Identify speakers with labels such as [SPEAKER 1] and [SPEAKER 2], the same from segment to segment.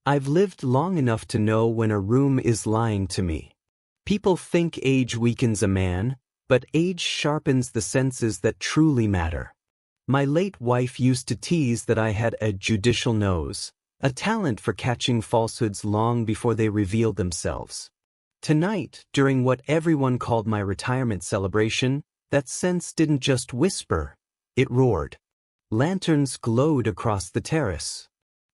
[SPEAKER 1] I've lived long enough to know when a room is lying to me. People think age weakens a man, but age sharpens the senses that truly matter. My late wife used to tease that I had a judicial nose, a talent for catching falsehoods long before they revealed themselves. Tonight, during what everyone called my retirement celebration, that sense didn't just whisper, it roared. Lanterns glowed across the terrace.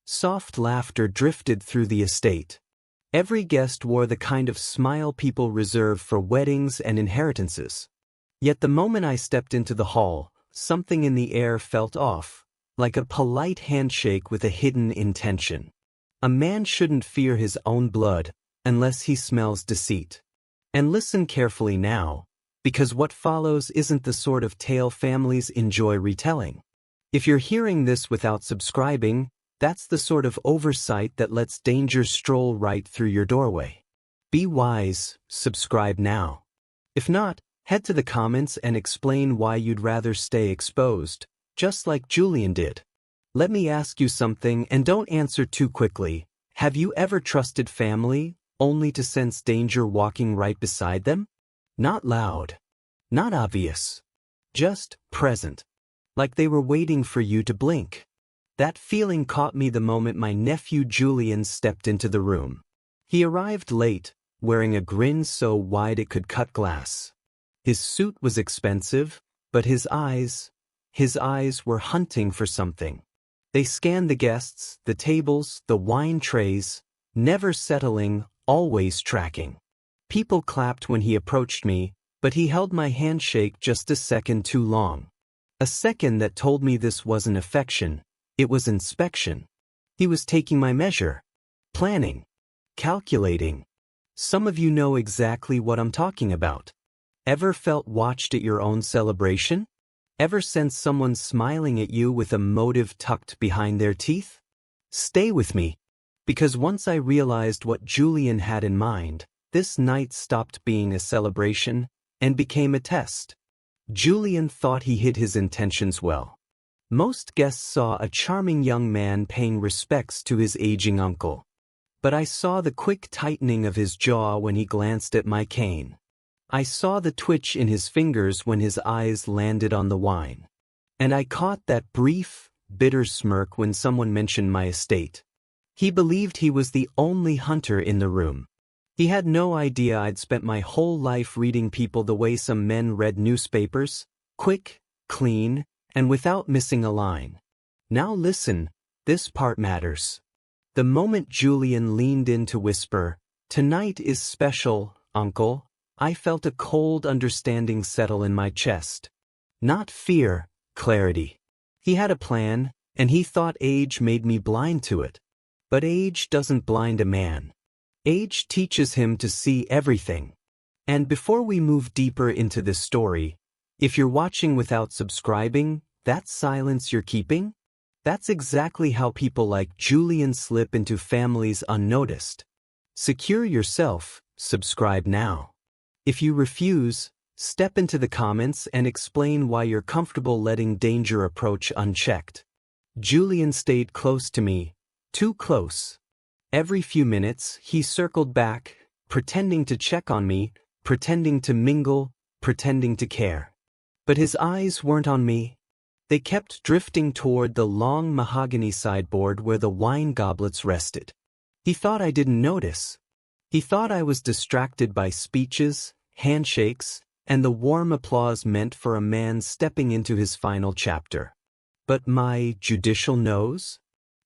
[SPEAKER 1] Soft laughter drifted through the estate. Every guest wore the kind of smile people reserve for weddings and inheritances. Yet the moment I stepped into the hall, something in the air felt off, like a polite handshake with a hidden intention. A man shouldn't fear his own blood unless he smells deceit. And listen carefully now, because what follows isn't the sort of tale families enjoy retelling. If you're hearing this without subscribing, that's the sort of oversight that lets danger stroll right through your doorway. Be wise, subscribe now. If not, head to the comments and explain why you'd rather stay exposed, just like Julian did. Let me ask you something, and don't answer too quickly. Have you ever trusted family, only to sense danger walking right beside them? Not loud. Not obvious. Just present. Like they were waiting for you to blink. That feeling caught me the moment my nephew Julian stepped into the room. He arrived late, wearing a grin so wide it could cut glass. His suit was expensive, but his eyes were hunting for something. They scanned the guests, the tables, the wine trays, never settling, always tracking. People clapped when he approached me, but he held my handshake just a second too long. A second that told me this wasn't affection. It was inspection. He was taking my measure, planning, calculating. Some of you know exactly what I'm talking about. Ever felt watched at your own celebration? Ever sensed someone smiling at you with a motive tucked behind their teeth? Stay with me, because once I realized what Julian had in mind, this night stopped being a celebration and became a test. Julian thought he hid his intentions well. Most guests saw a charming young man paying respects to his aging uncle. But I saw the quick tightening of his jaw when he glanced at my cane. I saw the twitch in his fingers when his eyes landed on the wine. And I caught that brief, bitter smirk when someone mentioned my estate. He believed he was the only hunter in the room. He had no idea I'd spent my whole life reading people the way some men read newspapers, quick, clean, and without missing a line. Now listen, this part matters. The moment Julian leaned in to whisper, "Tonight is special, Uncle," I felt a cold understanding settle in my chest. Not fear, clarity. He had a plan, and he thought age made me blind to it. But age doesn't blind a man. Age teaches him to see everything. And before we move deeper into this story, if you're watching without subscribing, that silence you're keeping? That's exactly how people like Julian slip into families unnoticed. Secure yourself, subscribe now. If you refuse, step into the comments and explain why you're comfortable letting danger approach unchecked. Julian stayed close to me, too close. Every few minutes, he circled back, pretending to check on me, pretending to mingle, pretending to care. But his eyes weren't on me. They kept drifting toward the long mahogany sideboard where the wine goblets rested. He thought I didn't notice. He thought I was distracted by speeches, handshakes, and the warm applause meant for a man stepping into his final chapter. But my judicial nose?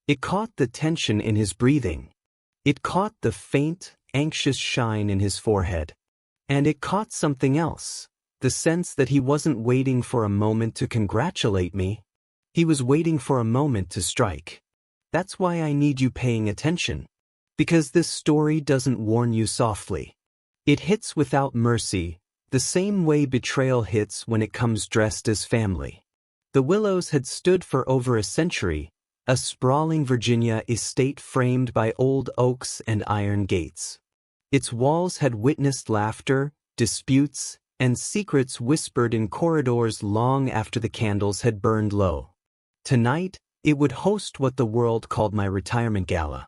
[SPEAKER 1] It caught the tension in his breathing. It caught the faint, anxious shine in his forehead. And it caught something else. The sense that he wasn't waiting for a moment to congratulate me. He was waiting for a moment to strike. That's why I need you paying attention. Because this story doesn't warn you softly. It hits without mercy, the same way betrayal hits when it comes dressed as family. The Willows had stood for over a century, a sprawling Virginia estate framed by old oaks and iron gates. Its walls had witnessed laughter, disputes, and secrets whispered in corridors long after the candles had burned low. Tonight, it would host what the world called my retirement gala.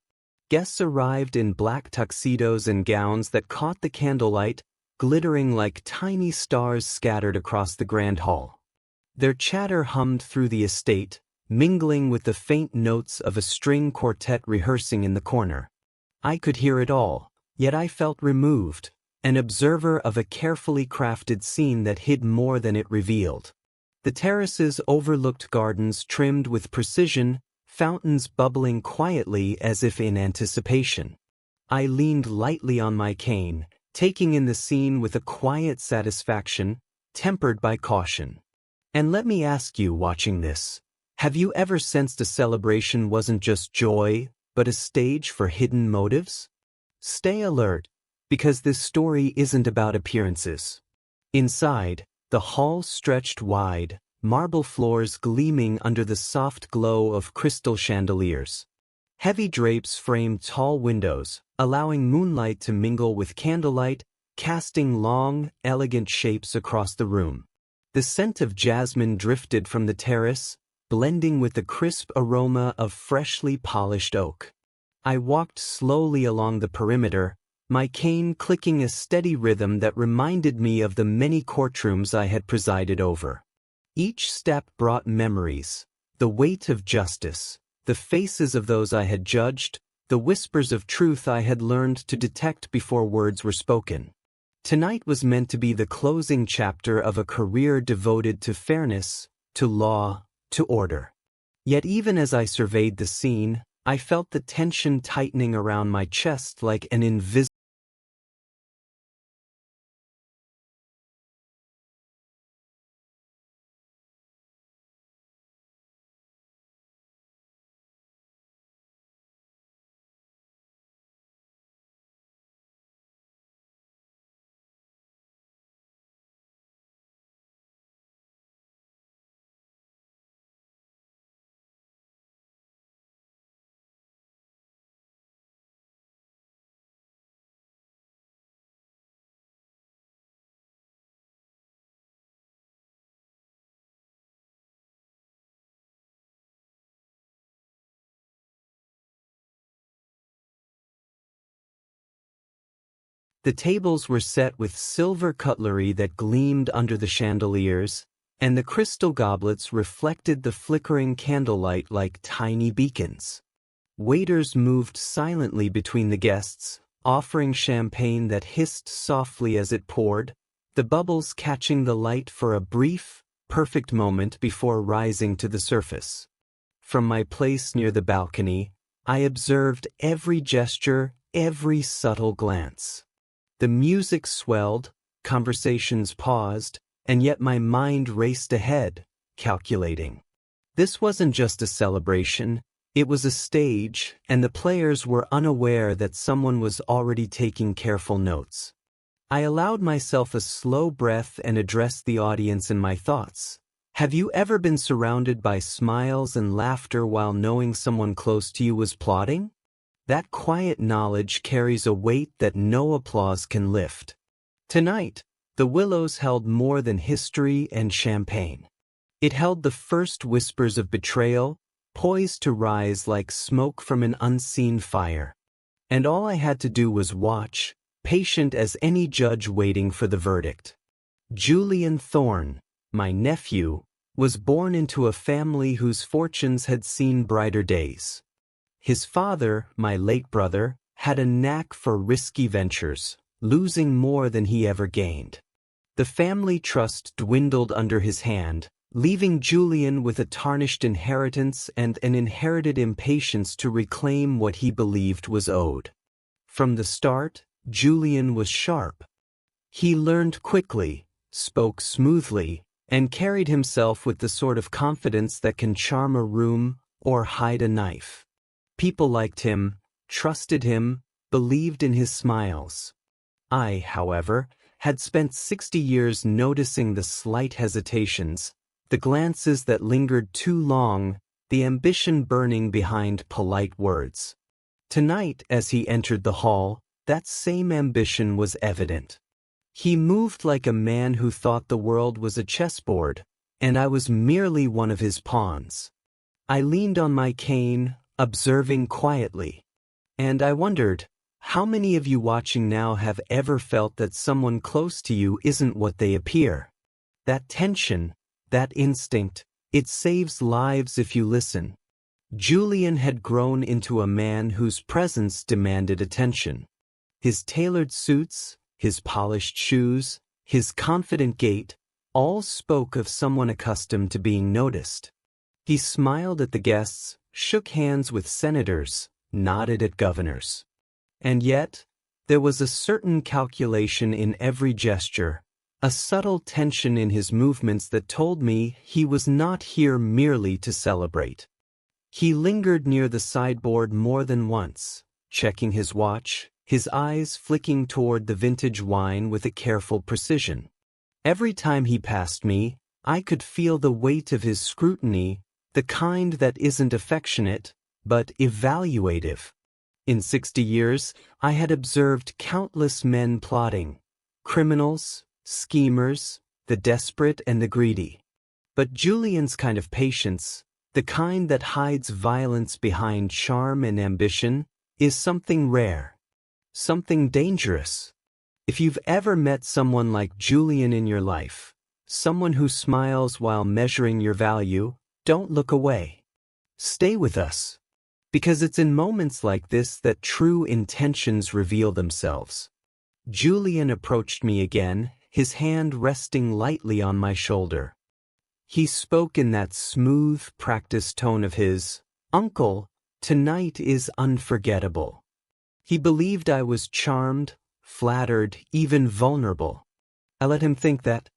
[SPEAKER 1] Guests arrived in black tuxedos and gowns that caught the candlelight, glittering like tiny stars scattered across the grand hall. Their chatter hummed through the estate, mingling with the faint notes of a string quartet rehearsing in the corner. I could hear it all, yet I felt removed, an observer of a carefully crafted scene that hid more than it revealed. The terraces overlooked gardens trimmed with precision, fountains bubbling quietly as if in anticipation. I leaned lightly on my cane, taking in the scene with a quiet satisfaction, tempered by caution. And let me ask you, watching this, have you ever sensed a celebration wasn't just joy, but a stage for hidden motives? Stay alert, because this story isn't about appearances. Inside, the hall stretched wide, marble floors gleaming under the soft glow of crystal chandeliers. Heavy drapes framed tall windows, allowing moonlight to mingle with candlelight, casting long, elegant shapes across the room. The scent of jasmine drifted from the terrace, blending with the crisp aroma of freshly polished oak. I walked slowly along the perimeter, my cane clicking a steady rhythm that reminded me of the many courtrooms I had presided over. Each step brought memories, the weight of justice, the faces of those I had judged, the whispers of truth I had learned to detect before words were spoken. Tonight was meant to be the closing chapter of a career devoted to fairness, to law, to order. Yet even as I surveyed the scene, I felt the tension tightening around my chest like an invisible. The tables were set with silver cutlery that gleamed under the chandeliers, and the crystal goblets reflected the flickering candlelight like tiny beacons. Waiters moved silently between the guests, offering champagne that hissed softly as it poured, the bubbles catching the light for a brief, perfect moment before rising to the surface. From my place near the balcony, I observed every gesture, every subtle glance. The music swelled, conversations paused, and yet my mind raced ahead, calculating. This wasn't just a celebration, it was a stage, and the players were unaware that someone was already taking careful notes. I allowed myself a slow breath and addressed the audience in my thoughts. Have you ever been surrounded by smiles and laughter while knowing someone close to you was plotting? That quiet knowledge carries a weight that no applause can lift. Tonight, the Willows held more than history and champagne. It held the first whispers of betrayal, poised to rise like smoke from an unseen fire. And all I had to do was watch, patient as any judge waiting for the verdict. Julian Thorne, my nephew, was born into a family whose fortunes had seen brighter days. His father, my late brother, had a knack for risky ventures, losing more than he ever gained. The family trust dwindled under his hand, leaving Julian with a tarnished inheritance and an inherited impatience to reclaim what he believed was owed. From the start, Julian was sharp. He learned quickly, spoke smoothly, and carried himself with the sort of confidence that can charm a room or hide a knife. People liked him, trusted him, believed in his smiles. I, however, had spent 60 years noticing the slight hesitations, the glances that lingered too long, the ambition burning behind polite words. Tonight, as he entered the hall, that same ambition was evident. He moved like a man who thought the world was a chessboard, and I was merely one of his pawns. I leaned on my cane, observing quietly. And I wondered, how many of you watching now have ever felt that someone close to you isn't what they appear? That tension, that instinct, it saves lives if you listen. Julian had grown into a man whose presence demanded attention. His tailored suits, his polished shoes, his confident gait, all spoke of someone accustomed to being noticed. He smiled at the guests, shook hands with senators, nodded at governors. And yet, there was a certain calculation in every gesture, a subtle tension in his movements that told me he was not here merely to celebrate. He lingered near the sideboard more than once, checking his watch, his eyes flicking toward the vintage wine with a careful precision. Every time he passed me, I could feel the weight of his scrutiny, the kind that isn't affectionate, but evaluative. In 60 years, I had observed countless men plotting, criminals, schemers, the desperate and the greedy. But Julian's kind of patience, the kind that hides violence behind charm and ambition, is something rare, something dangerous. If you've ever met someone like Julian in your life, someone who smiles while measuring your value, don't look away. Stay with us. Because it's in moments like this that true intentions reveal themselves. Julian approached me again, his hand resting lightly on my shoulder. He spoke in that smooth, practiced tone of his, "Uncle, tonight is unforgettable." He believed I was charmed, flattered, even vulnerable. I let him think that.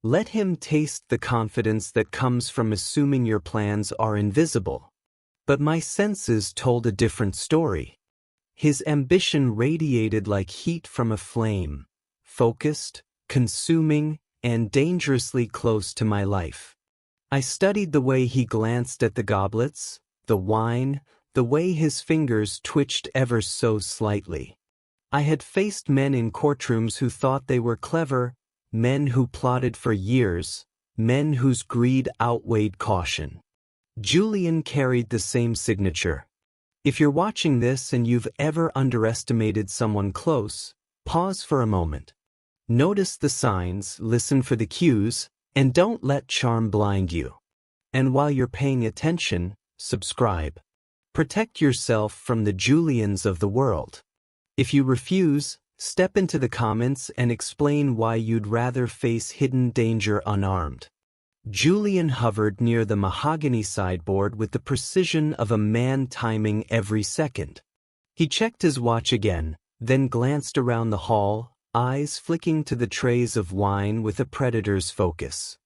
[SPEAKER 1] Let him taste the confidence that comes from assuming your plans are invisible. But my senses told a different story. His ambition radiated like heat from a flame, focused, consuming, and dangerously close to my life. I studied the way he glanced at the goblets, the wine, the way his fingers twitched ever so slightly. I had faced men in courtrooms who thought they were clever, men who plotted for years, men whose greed outweighed caution. Julian carried the same signature. If you're watching this and you've ever underestimated someone close, pause for a moment. Notice the signs, listen for the cues, and don't let charm blind you. And while you're paying attention, subscribe. Protect yourself from the Julians of the world. If you refuse, step into the comments and explain why you'd rather face hidden danger unarmed. Julian hovered near the mahogany sideboard with the precision of a man timing every second. He checked his watch again, then glanced around the hall, eyes flicking to the trays of wine with a predator's focus.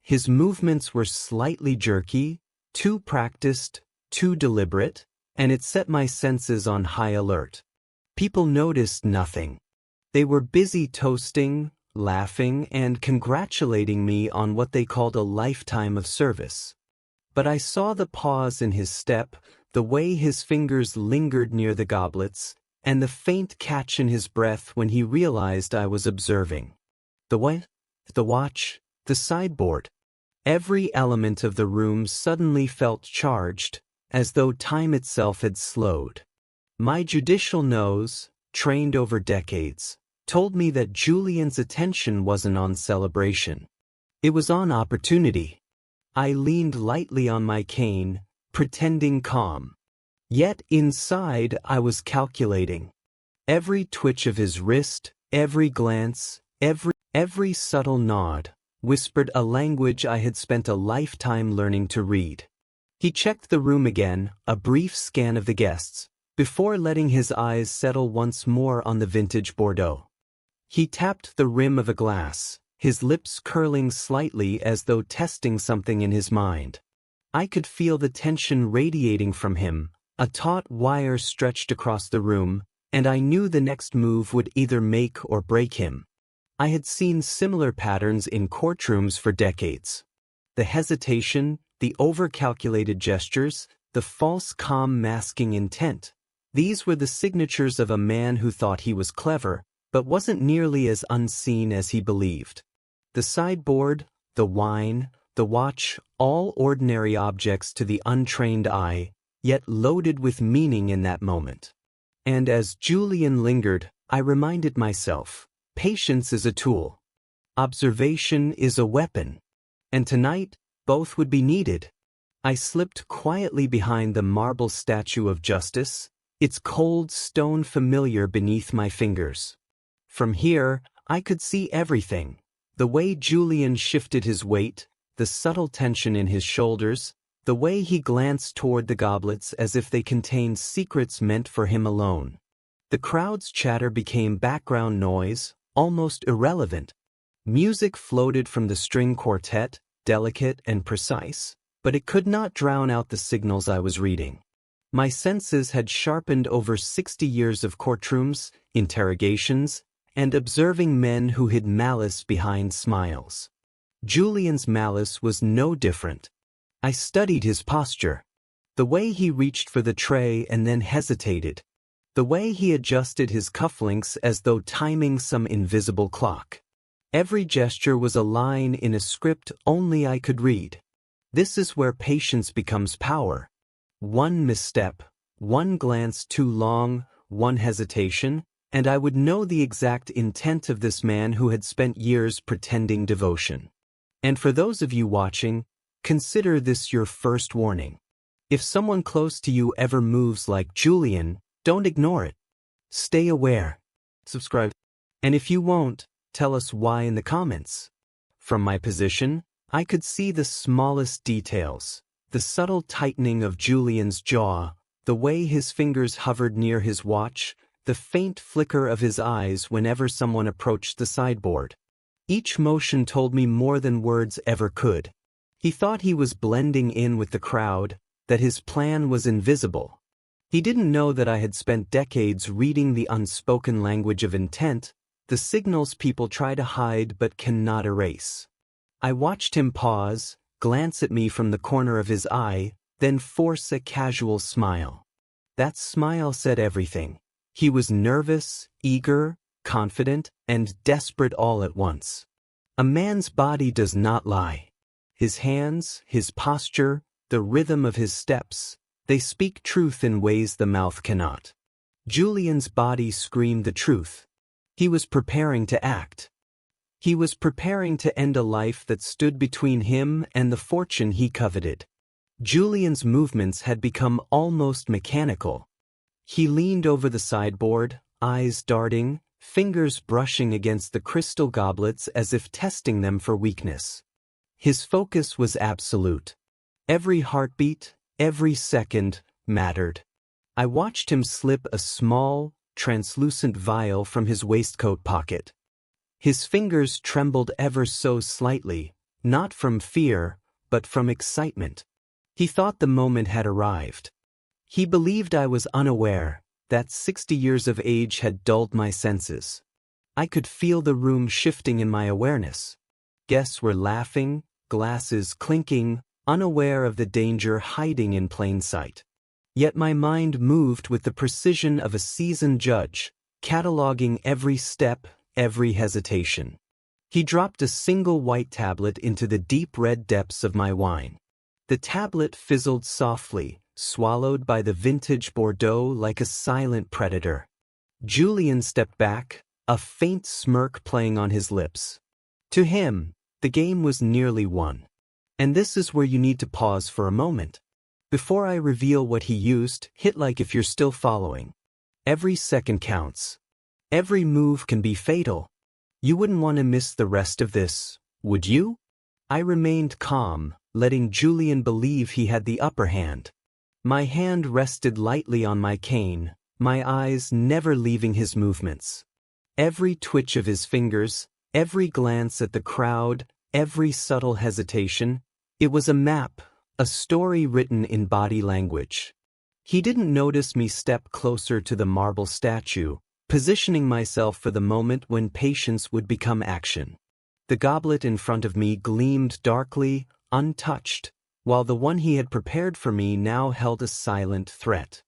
[SPEAKER 1] His movements were slightly jerky, too practiced, too deliberate, and it set my senses on high alert. People noticed nothing. They were busy toasting, laughing, and congratulating me on what they called a lifetime of service. But I saw the pause in his step, the way his fingers lingered near the goblets, and the faint catch in his breath when he realized I was observing. The what? The watch, the sideboard. Every element of the room suddenly felt charged, as though time itself had slowed. My judicial nose, trained over decades, told me that Julian's attention wasn't on celebration. It was on opportunity. I leaned lightly on my cane, pretending calm. Yet inside I was calculating. Every twitch of his wrist, every glance, every subtle nod, whispered a language I had spent a lifetime learning to read. He checked the room again, a brief scan of the guests, before letting his eyes settle once more on the vintage Bordeaux. He tapped the rim of a glass, his lips curling slightly as though testing something in his mind. I could feel the tension radiating from him, a taut wire stretched across the room, and I knew the next move would either make or break him. I had seen similar patterns in courtrooms for decades. The hesitation, the over-calculated gestures, the false calm masking intent. These were the signatures of a man who thought he was clever, but wasn't nearly as unseen as he believed. The sideboard, the wine, the watch, all ordinary objects to the untrained eye, yet loaded with meaning in that moment. And as Julian lingered, I reminded myself, patience is a tool. Observation is a weapon. And tonight, both would be needed. I slipped quietly behind the marble statue of justice, its cold stone familiar beneath my fingers. From here, I could see everything. The way Julian shifted his weight, the subtle tension in his shoulders, the way he glanced toward the goblets as if they contained secrets meant for him alone. The crowd's chatter became background noise, almost irrelevant. Music floated from the string quartet, delicate and precise, but it could not drown out the signals I was reading. My senses had sharpened over 60 years of courtrooms, interrogations, and observing men who hid malice behind smiles. Julian's malice was no different. I studied his posture. The way he reached for the tray and then hesitated. The way he adjusted his cufflinks as though timing some invisible clock. Every gesture was a line in a script only I could read. This is where patience becomes power. One misstep, one glance too long, one hesitation, and I would know the exact intent of this man who had spent years pretending devotion. And for those of you watching, consider this your first warning. If someone close to you ever moves like Julian, don't ignore it. Stay aware. Subscribe. And if you won't, tell us why in the comments. From my position, I could see the smallest details, the subtle tightening of Julian's jaw, the way his fingers hovered near his watch, the faint flicker of his eyes whenever someone approached the sideboard. Each motion told me more than words ever could. He thought he was blending in with the crowd, that his plan was invisible. He didn't know that I had spent decades reading the unspoken language of intent, the signals people try to hide but cannot erase. I watched him pause, glance at me from the corner of his eye, then force a casual smile. That smile said everything. He was nervous, eager, confident, and desperate all at once. A man's body does not lie. His hands, his posture, the rhythm of his steps, they speak truth in ways the mouth cannot. Julian's body screamed the truth. He was preparing to act. He was preparing to end a life that stood between him and the fortune he coveted. Julian's movements had become almost mechanical. He leaned over the sideboard, eyes darting, fingers brushing against the crystal goblets as if testing them for weakness. His focus was absolute. Every heartbeat, every second, mattered. I watched him slip a small, translucent vial from his waistcoat pocket. His fingers trembled ever so slightly, not from fear, but from excitement. He thought the moment had arrived. He believed I was unaware, that 60 years of age had dulled my senses. I could feel the room shifting in my awareness. Guests were laughing, glasses clinking, unaware of the danger hiding in plain sight. Yet my mind moved with the precision of a seasoned judge, cataloging every step, every hesitation. He dropped a single white tablet into the deep red depths of my wine. The tablet fizzled softly, swallowed by the vintage Bordeaux like a silent predator. Julian stepped back, a faint smirk playing on his lips. To him, the game was nearly won. And this is where you need to pause for a moment. Before I reveal what he used, hit like if you're still following. Every second counts. Every move can be fatal. You wouldn't want to miss the rest of this, would you? I remained calm, letting Julian believe he had the upper hand. My hand rested lightly on my cane, my eyes never leaving his movements. Every twitch of his fingers, every glance at the crowd, every subtle hesitation, it was a map, a story written in body language. He didn't notice me step closer to the marble statue, positioning myself for the moment when patience would become action. The goblet in front of me gleamed darkly, untouched, while the one he had prepared for me now held a silent threat.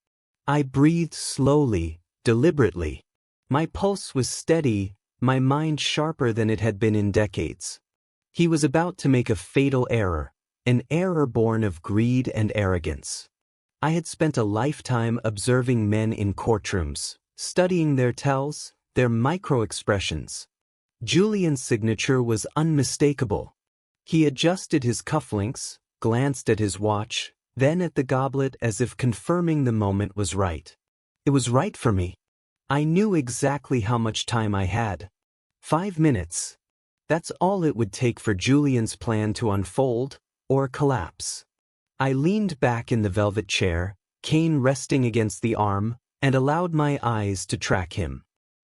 [SPEAKER 1] I breathed slowly, deliberately. My pulse was steady, my mind sharper than it had been in decades. He was about to make a fatal error, an error born of greed and arrogance. I had spent a lifetime observing men in courtrooms, studying their tells, their micro-expressions. Julian's signature was unmistakable. He adjusted his cufflinks, glanced at his watch, then at the goblet as if confirming the moment was right. It was right for me. I knew exactly how much time I had. 5 minutes. That's all it would take for Julian's plan to unfold or collapse. I leaned back in the velvet chair, cane resting against the arm, and allowed my eyes to track him.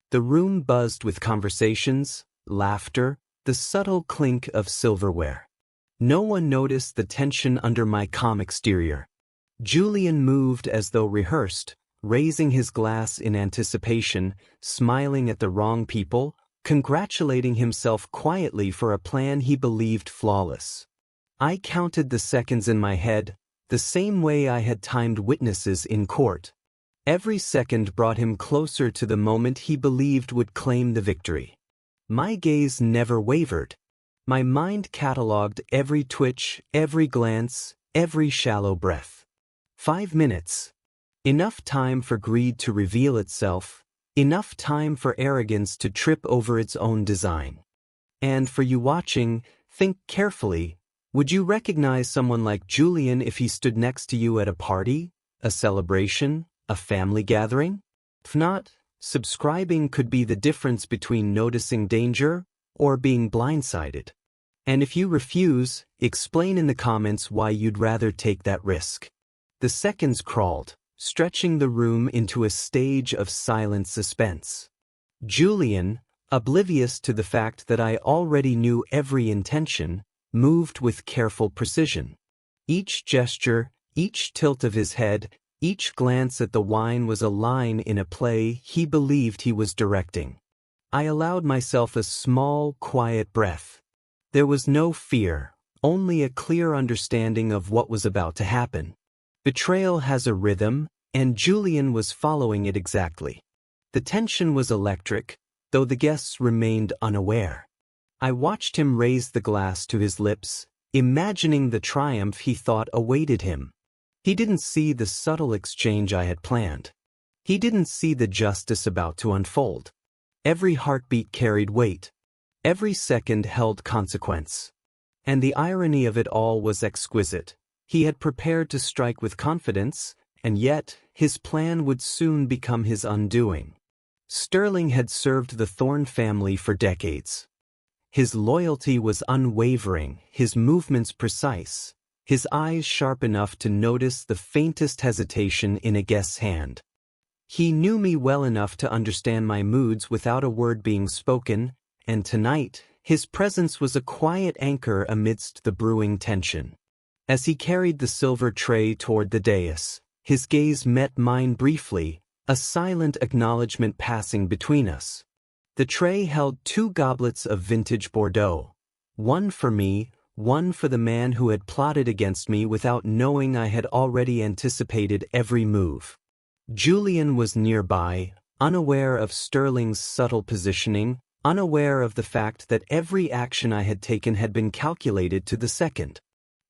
[SPEAKER 1] The room buzzed with conversations, laughter, the subtle clink of silverware. No one noticed the tension under my calm exterior. Julian moved as though rehearsed, raising his glass in anticipation, smiling at the wrong people, congratulating himself quietly for a plan he believed flawless. I counted the seconds in my head, the same way I had timed witnesses in court. Every second brought him closer to the moment he believed would claim the victory. My gaze never wavered. My mind catalogued every twitch, every glance, every shallow breath. 5 minutes. Enough time for greed to reveal itself, enough time for arrogance to trip over its own design. And for you watching, think carefully. Would you recognize someone like Julian if he stood next to you at a party, a celebration, a family gathering? If not, subscribing could be the difference between noticing danger or being blindsided. And if you refuse, explain in the comments why you'd rather take that risk. The seconds crawled, stretching the room into a stage of silent suspense. Julian, oblivious to the fact that I already knew every intention, moved with careful precision. Each gesture, each tilt of his head, each glance at the wine was a line in a play he believed he was directing. I allowed myself a small, quiet breath. There was no fear, only a clear understanding of what was about to happen. Betrayal has a rhythm, and Julian was following it exactly. The tension was electric, though the guests remained unaware. I watched him raise the glass to his lips, imagining the triumph he thought awaited him. He didn't see the subtle exchange I had planned. He didn't see the justice about to unfold. Every heartbeat carried weight. Every second held consequence. And the irony of it all was exquisite. He had prepared to strike with confidence, and yet his plan would soon become his undoing. Sterling had served the Thorne family for decades. His loyalty was unwavering, his movements precise, his eyes sharp enough to notice the faintest hesitation in a guest's hand. He knew me well enough to understand my moods without a word being spoken, and tonight, his presence was a quiet anchor amidst the brewing tension. As he carried the silver tray toward the dais, his gaze met mine briefly, a silent acknowledgement passing between us. The tray held 2 goblets of vintage Bordeaux, one for me, one for the man who had plotted against me without knowing I had already anticipated every move. Julian was nearby, unaware of Sterling's subtle positioning, unaware of the fact that every action I had taken had been calculated to the second.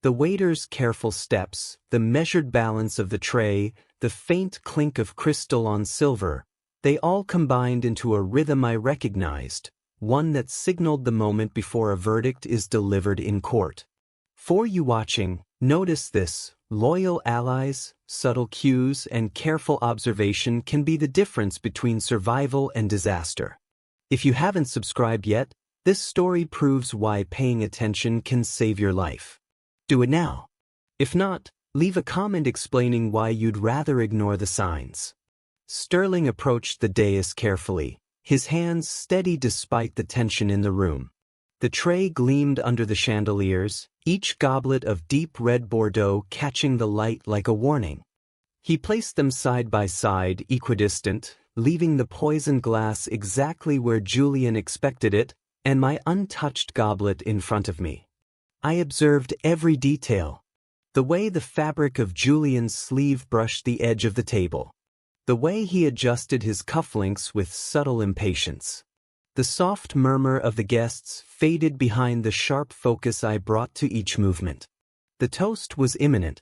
[SPEAKER 1] The waiter's careful steps, the measured balance of the tray, the faint clink of crystal on silver, they all combined into a rhythm I recognized, one that signaled the moment before a verdict is delivered in court. For you watching, notice this: loyal allies, subtle cues, and careful observation can be the difference between survival and disaster. If you haven't subscribed yet, this story proves why paying attention can save your life. Do it now. If not, leave a comment explaining why you'd rather ignore the signs. Sterling approached the dais carefully, his hands steady despite the tension in the room. The tray gleamed under the chandeliers, each goblet of deep red Bordeaux catching the light like a warning. He placed them side by side, equidistant, leaving the poisoned glass exactly where Julian expected it, and my untouched goblet in front of me. I observed every detail. The way the fabric of Julian's sleeve brushed the edge of the table. The way he adjusted his cufflinks with subtle impatience. The soft murmur of the guests faded behind the sharp focus I brought to each movement. The toast was imminent.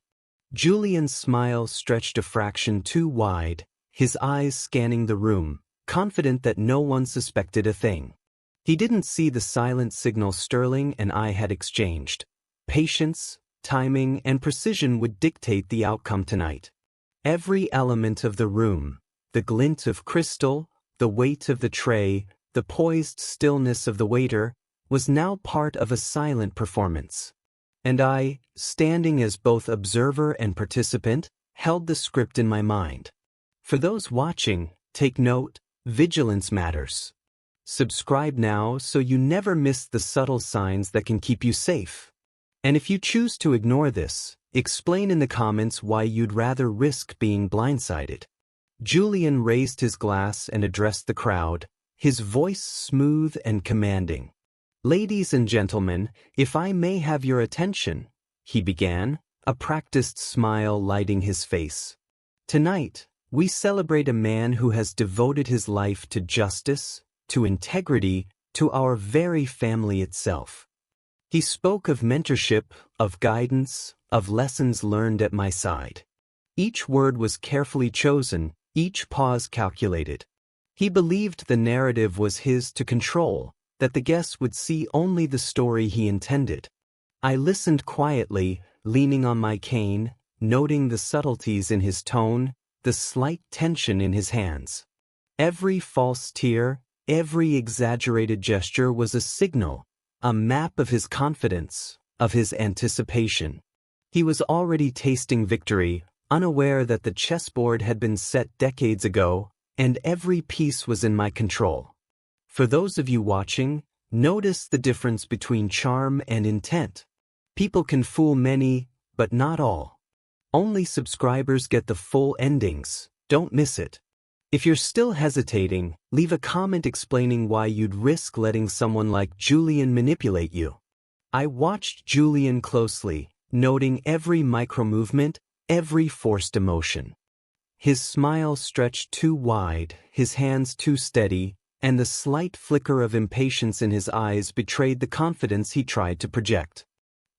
[SPEAKER 1] Julian's smile stretched a fraction too wide, his eyes scanning the room, confident that no one suspected a thing. He didn't see the silent signal Sterling and I had exchanged. Patience, timing, and precision would dictate the outcome tonight. Every element of the room, the glint of crystal, the weight of the tray, the poised stillness of the waiter, was now part of a silent performance. And I, standing as both observer and participant, held the script in my mind. For those watching, take note, vigilance matters. Subscribe now so you never miss the subtle signs that can keep you safe. And if you choose to ignore this, explain in the comments why you'd rather risk being blindsided. Julian raised his glass and addressed the crowd, his voice smooth and commanding. "Ladies and gentlemen, if I may have your attention," he began, a practiced smile lighting his face. "Tonight, we celebrate a man who has devoted his life to justice, to integrity, to our very family itself." He spoke of mentorship, of guidance, of lessons learned at my side. Each word was carefully chosen, each pause calculated. He believed the narrative was his to control, that the guests would see only the story he intended. I listened quietly, leaning on my cane, noting the subtleties in his tone, the slight tension in his hands. Every false tear, every exaggerated gesture was a signal, a map of his confidence, of his anticipation. He was already tasting victory, unaware that the chessboard had been set decades ago, and every piece was in my control. For those of you watching, notice the difference between charm and intent. People can fool many, but not all. Only subscribers get the full endings. Don't miss it. If you're still hesitating, leave a comment explaining why you'd risk letting someone like Julian manipulate you. I watched Julian closely, noting every micro-movement, every forced emotion. His smile stretched too wide, his hands too steady, and the slight flicker of impatience in his eyes betrayed the confidence he tried to project.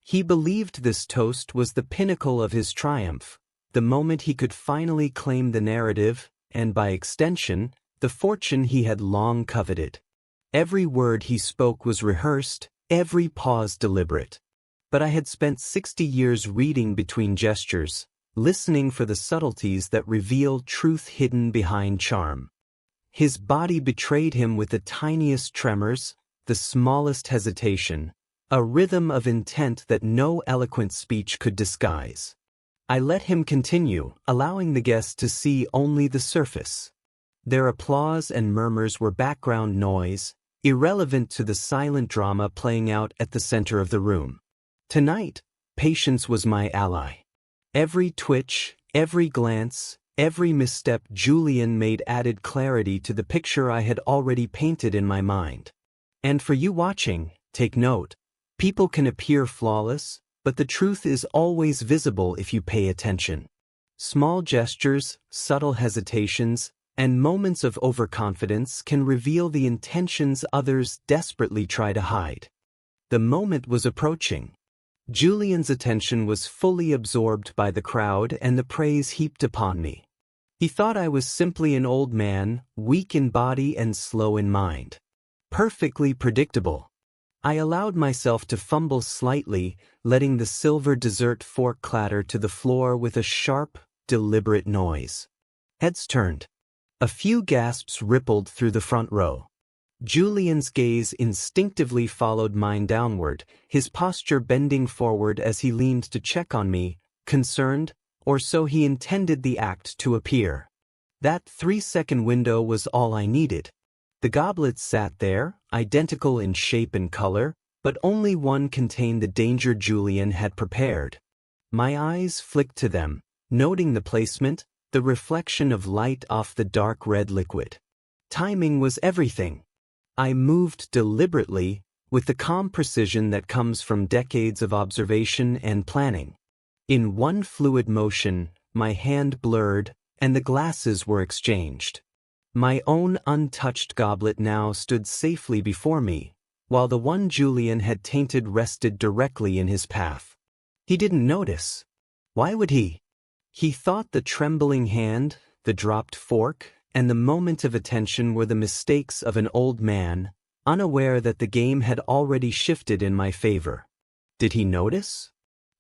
[SPEAKER 1] He believed this toast was the pinnacle of his triumph, the moment he could finally claim the narrative, and by extension, the fortune he had long coveted. Every word he spoke was rehearsed, every pause deliberate. But I had spent 60 years reading between gestures, listening for the subtleties that reveal truth hidden behind charm. His body betrayed him with the tiniest tremors, the smallest hesitation, a rhythm of intent that no eloquent speech could disguise. I let him continue, allowing the guests to see only the surface. Their applause and murmurs were background noise, irrelevant to the silent drama playing out at the center of the room. Tonight, patience was my ally. Every twitch, every glance, every misstep Julian made added clarity to the picture I had already painted in my mind. And for you watching, take note. People can appear flawless, but the truth is always visible if you pay attention. Small gestures, subtle hesitations, and moments of overconfidence can reveal the intentions others desperately try to hide. The moment was approaching. Julian's attention was fully absorbed by the crowd and the praise heaped upon me. He thought I was simply an old man, weak in body and slow in mind. Perfectly predictable. I allowed myself to fumble slightly, letting the silver dessert fork clatter to the floor with a sharp, deliberate noise. Heads turned. A few gasps rippled through the front row. Julian's gaze instinctively followed mine downward, his posture bending forward as he leaned to check on me, concerned, or so he intended the act to appear. That 3-second window was all I needed. The goblets sat there, identical in shape and color, but only one contained the danger Julian had prepared. My eyes flicked to them, noting the placement, the reflection of light off the dark red liquid. Timing was everything. I moved deliberately, with the calm precision that comes from decades of observation and planning. In one fluid motion, my hand blurred, and the glasses were exchanged. My own untouched goblet now stood safely before me, while the one Julian had tainted rested directly in his path. He didn't notice. Why would he? He thought the trembling hand, the dropped fork, and the moment of attention were the mistakes of an old man, unaware that the game had already shifted in my favor. Did he notice?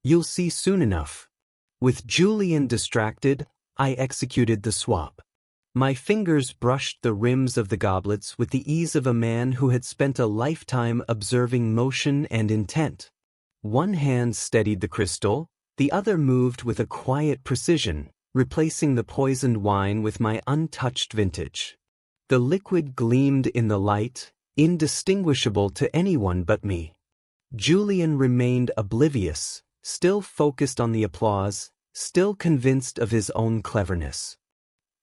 [SPEAKER 1] You'll see soon enough. With Julian distracted, I executed the swap. My fingers brushed the rims of the goblets with the ease of a man who had spent a lifetime observing motion and intent. One hand steadied the crystal, the other moved with a quiet precision, replacing the poisoned wine with my untouched vintage. The liquid gleamed in the light, indistinguishable to anyone but me. Julian remained oblivious, still focused on the applause, still convinced of his own cleverness.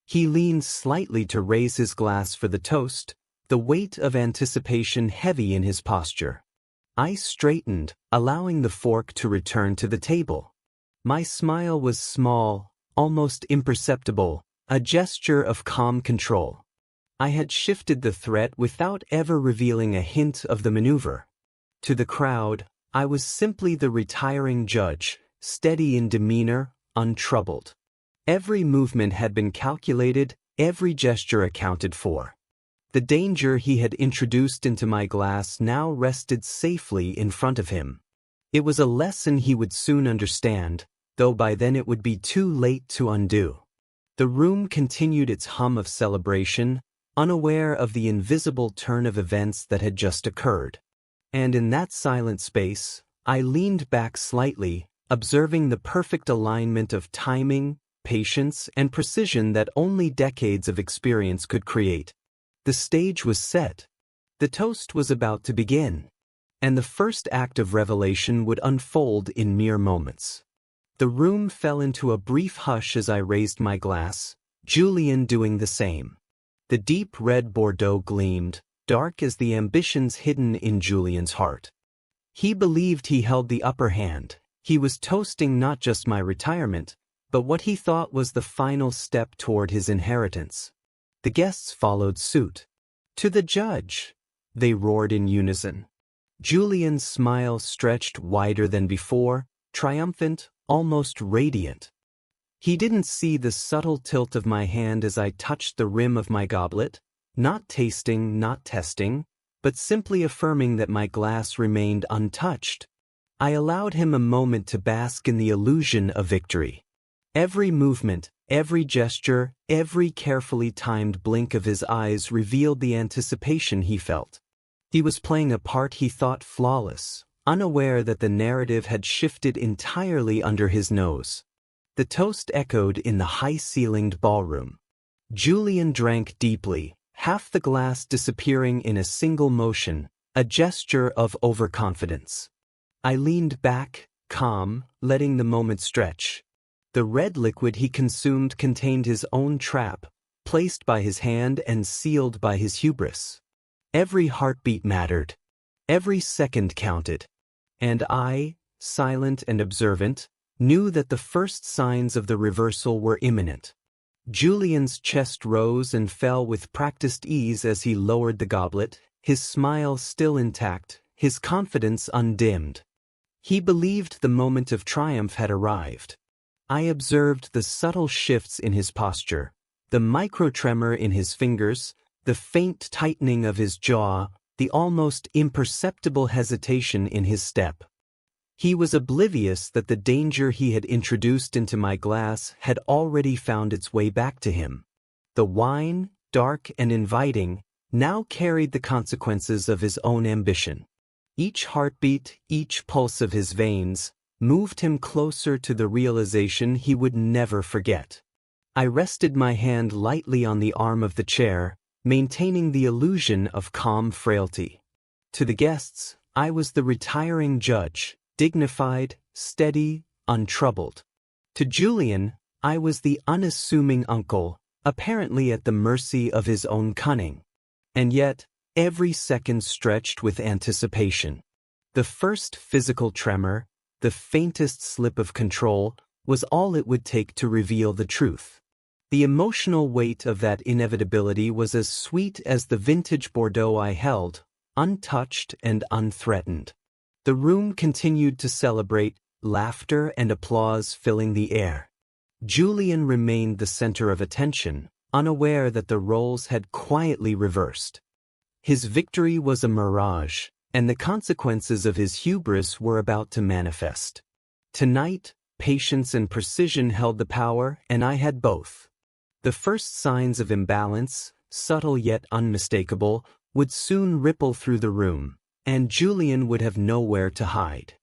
[SPEAKER 1] He leaned slightly to raise his glass for the toast, the weight of anticipation heavy in his posture. I straightened, allowing the fork to return to the table. My smile was small, almost imperceptible, a gesture of calm control. I had shifted the threat without ever revealing a hint of the maneuver. To the crowd, I was simply the retiring judge, steady in demeanor, untroubled. Every movement had been calculated, every gesture accounted for. The danger he had introduced into my glass now rested safely in front of him. It was a lesson he would soon understand, though by then it would be too late to undo. The room continued its hum of celebration, unaware of the invisible turn of events that had just occurred. And in that silent space, I leaned back slightly, observing the perfect alignment of timing, patience, and precision that only decades of experience could create. The stage was set. The toast was about to begin. And the first act of revelation would unfold in mere moments. The room fell into a brief hush as I raised my glass, Julian doing the same. The deep red Bordeaux gleamed, dark as the ambitions hidden in Julian's heart. He believed he held the upper hand. He was toasting not just my retirement, but what he thought was the final step toward his inheritance. The guests followed suit. To the judge, they roared in unison. Julian's smile stretched wider than before, triumphant, almost radiant. He didn't see the subtle tilt of my hand as I touched the rim of my goblet, not tasting, not testing, but simply affirming that my glass remained untouched. I allowed him a moment to bask in the illusion of victory. Every movement, every gesture, every carefully timed blink of his eyes revealed the anticipation he felt. He was playing a part he thought flawless, unaware that the narrative had shifted entirely under his nose. The toast echoed in the high-ceilinged ballroom. Julian drank deeply, half the glass disappearing in a single motion, a gesture of overconfidence. I leaned back, calm, letting the moment stretch. The red liquid he consumed contained his own trap, placed by his hand and sealed by his hubris. Every heartbeat mattered. Every second counted. And I, silent and observant, knew that the first signs of the reversal were imminent. Julian's chest rose and fell with practiced ease as he lowered the goblet, his smile still intact, his confidence undimmed. He believed the moment of triumph had arrived. I observed the subtle shifts in his posture, the micro-tremor in his fingers, the faint tightening of his jaw, the almost imperceptible hesitation in his step. He was oblivious that the danger he had introduced into my glass had already found its way back to him. The wine, dark and inviting, now carried the consequences of his own ambition. Each heartbeat, each pulse of his veins, moved him closer to the realization he would never forget. I rested my hand lightly on the arm of the chair, maintaining the illusion of calm frailty. To the guests, I was the retiring judge, dignified, steady, untroubled. To Julian, I was the unassuming uncle, apparently at the mercy of his own cunning. And yet, every second stretched with anticipation. The first physical tremor, the faintest slip of control, was all it would take to reveal the truth. The emotional weight of that inevitability was as sweet as the vintage Bordeaux I held, untouched and unthreatened. The room continued to celebrate, laughter and applause filling the air. Julian remained the center of attention, unaware that the roles had quietly reversed. His victory was a mirage, and the consequences of his hubris were about to manifest. Tonight, patience and precision held the power, and I had both. The first signs of imbalance, subtle yet unmistakable, would soon ripple through the room, and Julian would have nowhere to hide.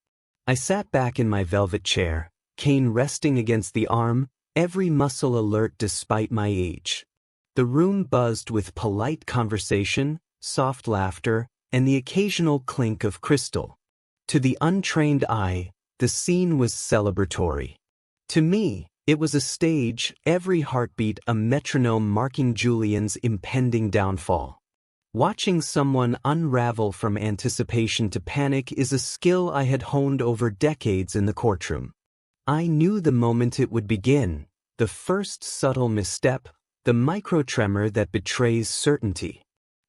[SPEAKER 1] I sat back in my velvet chair, cane resting against the arm, every muscle alert despite my age. The room buzzed with polite conversation, soft laughter, and the occasional clink of crystal. To the untrained eye, the scene was celebratory. To me, it was a stage, every heartbeat a metronome marking Julian's impending downfall. Watching someone unravel from anticipation to panic is a skill I had honed over decades in the courtroom. I knew the moment it would begin, the first subtle misstep, the microtremor that betrays certainty.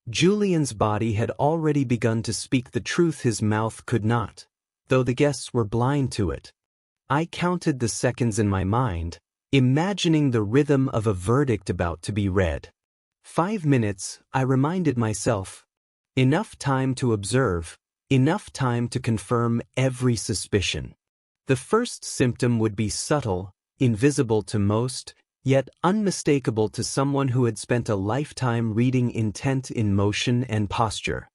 [SPEAKER 1] Julian's body had already begun to speak the truth his mouth could not, though the guests were blind to it. I counted the seconds in my mind, imagining the rhythm of a verdict about to be read. 5 minutes, I reminded myself. Enough time to observe, enough time to confirm every suspicion. The first symptom would be subtle, invisible to most, yet unmistakable to someone who had spent a lifetime reading intent in motion and posture.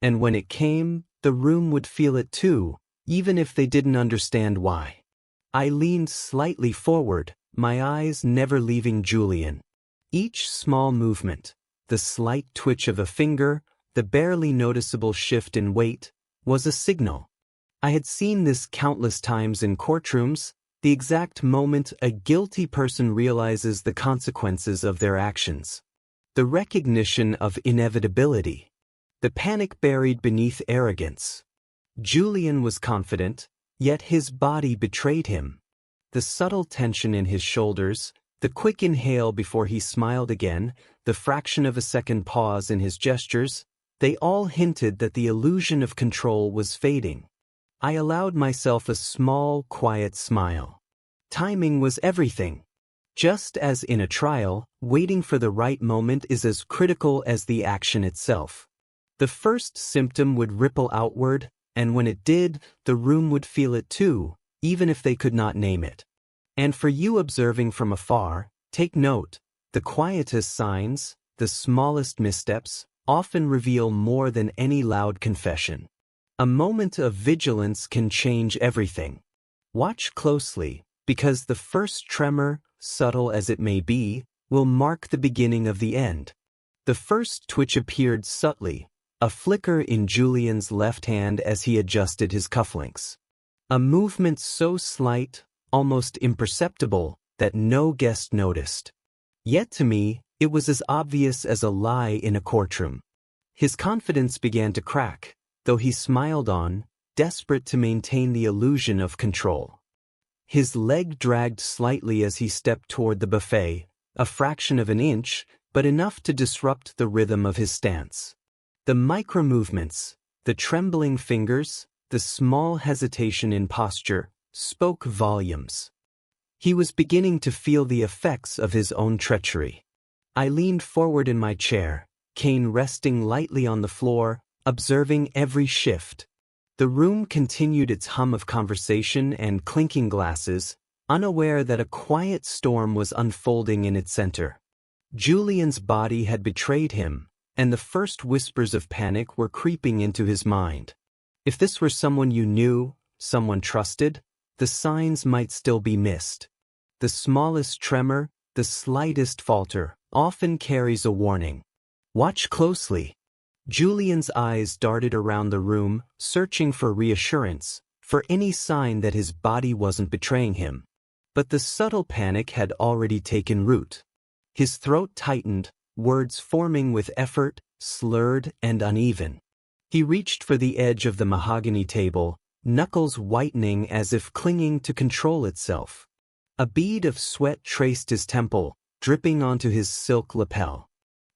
[SPEAKER 1] And when it came, the room would feel it too, even if they didn't understand why. I leaned slightly forward, my eyes never leaving Julian. Each small movement, the slight twitch of a finger, the barely noticeable shift in weight, was a signal. I had seen this countless times in courtrooms, the exact moment a guilty person realizes the consequences of their actions. The recognition of inevitability. The panic buried beneath arrogance. Julian was confident, yet his body betrayed him. The subtle tension in his shoulders, the quick inhale before he smiled again, the fraction of a second pause in his gestures, they all hinted that the illusion of control was fading. I allowed myself a small, quiet smile. Timing was everything. Just as in a trial, waiting for the right moment is as critical as the action itself. The first symptom would ripple outward, and when it did, the room would feel it too, even if they could not name it. And for you observing from afar, take note, the quietest signs, the smallest missteps, often reveal more than any loud confession. A moment of vigilance can change everything. Watch closely, because the first tremor, subtle as it may be, will mark the beginning of the end. The first twitch appeared subtly, a flicker in Julian's left hand as he adjusted his cufflinks. A movement so slight, almost imperceptible, that no guest noticed. Yet to me, it was as obvious as a lie in a courtroom. His confidence began to crack, though he smiled on, desperate to maintain the illusion of control. His leg dragged slightly as he stepped toward the buffet, a fraction of an inch, but enough to disrupt the rhythm of his stance. The micro-movements, the trembling fingers, the small hesitation in posture, spoke volumes. He was beginning to feel the effects of his own treachery. I leaned forward in my chair, cane resting lightly on the floor, observing every shift. The room continued its hum of conversation and clinking glasses, unaware that a quiet storm was unfolding in its center. Julian's body had betrayed him, and the first whispers of panic were creeping into his mind. If this were someone you knew, someone trusted, the signs might still be missed. The smallest tremor, the slightest falter, often carries a warning. Watch closely. Julian's eyes darted around the room, searching for reassurance, for any sign that his body wasn't betraying him. But the subtle panic had already taken root. His throat tightened, words forming with effort, slurred and uneven. He reached for the edge of the mahogany table, knuckles whitening as if clinging to control itself. A bead of sweat traced his temple, dripping onto his silk lapel.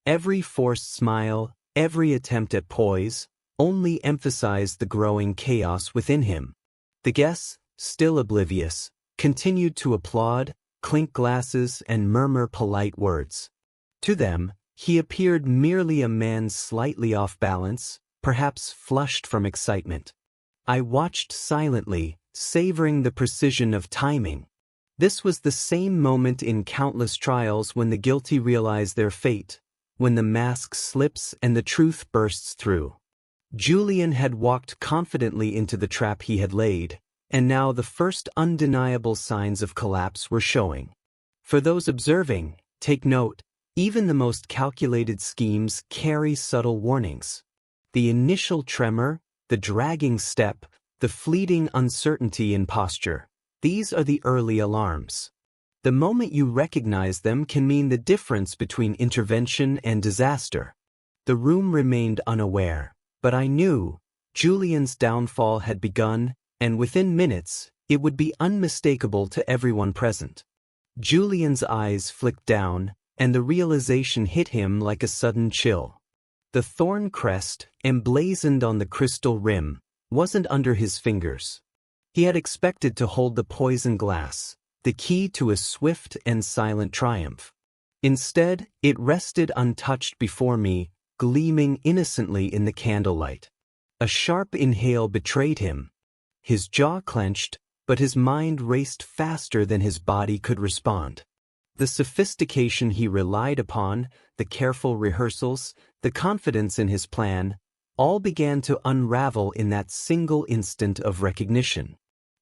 [SPEAKER 1] Every forced smile, every attempt at poise, only emphasized the growing chaos within him. The guests, still oblivious, continued to applaud, clink glasses, and murmur polite words. To them, he appeared merely a man slightly off balance, perhaps flushed from excitement. I watched silently, savoring the precision of timing. This was the same moment in countless trials when the guilty realize their fate, when the mask slips and the truth bursts through. Julian had walked confidently into the trap he had laid, and now the first undeniable signs of collapse were showing. For those observing, take note, even the most calculated schemes carry subtle warnings. The initial tremor, the dragging step, the fleeting uncertainty in posture, these are the early alarms. The moment you recognize them can mean the difference between intervention and disaster. The room remained unaware, but I knew Julian's downfall had begun, and within minutes, it would be unmistakable to everyone present. Julian's eyes flicked down, and the realization hit him like a sudden chill. The thorn crest, emblazoned on the crystal rim, wasn't under his fingers. He had expected to hold the poison glass, the key to a swift and silent triumph. Instead, it rested untouched before me, gleaming innocently in the candlelight. A sharp inhale betrayed him. His jaw clenched, but his mind raced faster than his body could respond. The sophistication he relied upon, the careful rehearsals, the confidence in his plan, all began to unravel in that single instant of recognition.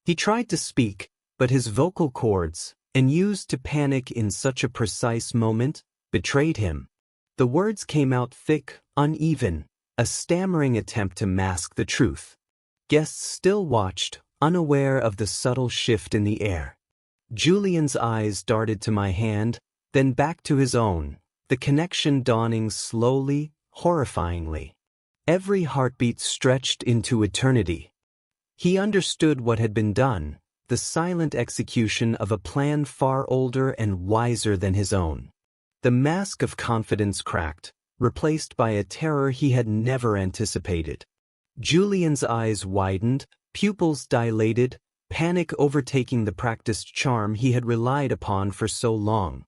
[SPEAKER 1] He tried to speak, but his vocal cords, unused to panic in such a precise moment, betrayed him. The words came out thick, uneven, a stammering attempt to mask the truth. Guests still watched, unaware of the subtle shift in the air. Julian's eyes darted to my hand, then back to his own, the connection dawning slowly, horrifyingly. Every heartbeat stretched into eternity. He understood what had been done, the silent execution of a plan far older and wiser than his own. The mask of confidence cracked, replaced by a terror he had never anticipated. Julian's eyes widened, pupils dilated, panic overtaking the practiced charm he had relied upon for so long.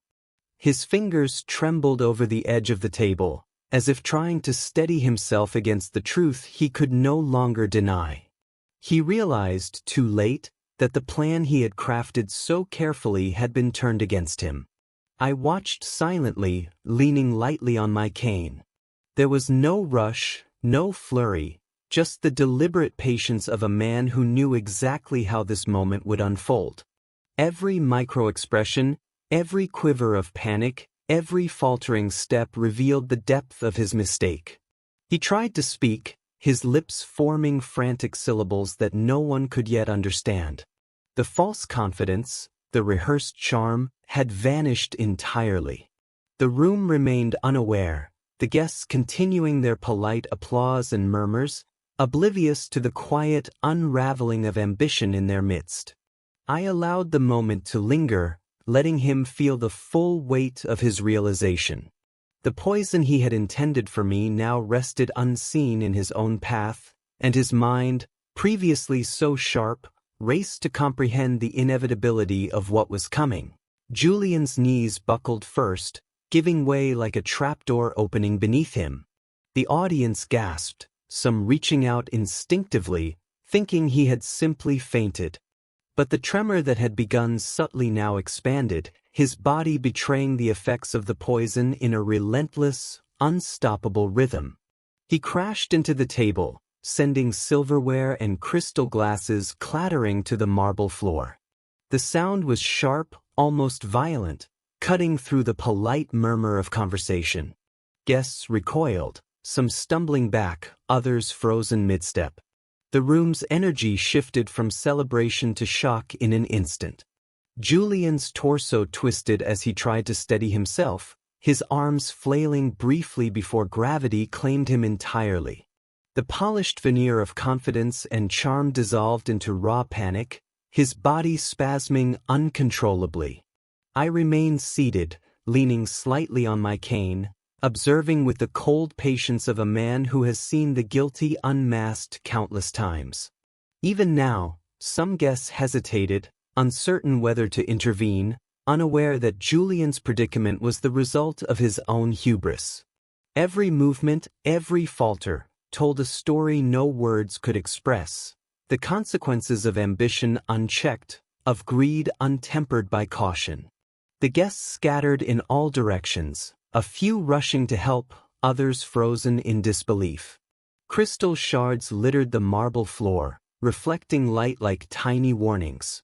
[SPEAKER 1] His fingers trembled over the edge of the table, as if trying to steady himself against the truth he could no longer deny. He realized, too late, that the plan he had crafted so carefully had been turned against him. I watched silently, leaning lightly on my cane. There was no rush, no flurry, just the deliberate patience of a man who knew exactly how this moment would unfold. Every micro-expression, every quiver of panic, every faltering step revealed the depth of his mistake. He tried to speak, his lips forming frantic syllables that no one could yet understand. The false confidence, the rehearsed charm, had vanished entirely. The room remained unaware, the guests continuing their polite applause and murmurs, oblivious to the quiet unraveling of ambition in their midst. I allowed the moment to linger, letting him feel the full weight of his realization. The poison he had intended for me now rested unseen in his own path, and his mind, previously so sharp, raced to comprehend the inevitability of what was coming. Julian's knees buckled first, giving way like a trapdoor opening beneath him. The audience gasped, some reaching out instinctively, thinking he had simply fainted. But the tremor that had begun subtly now expanded, his body betraying the effects of the poison in a relentless, unstoppable rhythm. He crashed into the table, sending silverware and crystal glasses clattering to the marble floor. The sound was sharp, almost violent, cutting through the polite murmur of conversation. Guests recoiled, some stumbling back, others frozen mid-step. The room's energy shifted from celebration to shock in an instant. Julian's torso twisted as he tried to steady himself, his arms flailing briefly before gravity claimed him entirely. The polished veneer of confidence and charm dissolved into raw panic, his body spasming uncontrollably. I remained seated, leaning slightly on my cane, observing with the cold patience of a man who has seen the guilty unmasked countless times. Even now, Some guests hesitated, uncertain whether to intervene, unaware that Julian's predicament was the result of his own hubris. Every movement, every falter, told a story no words could express. The consequences of ambition unchecked, of greed untempered by caution. The guests scattered in all directions, a few rushing to help, others frozen in disbelief. Crystal shards littered the marble floor, reflecting light like tiny warnings.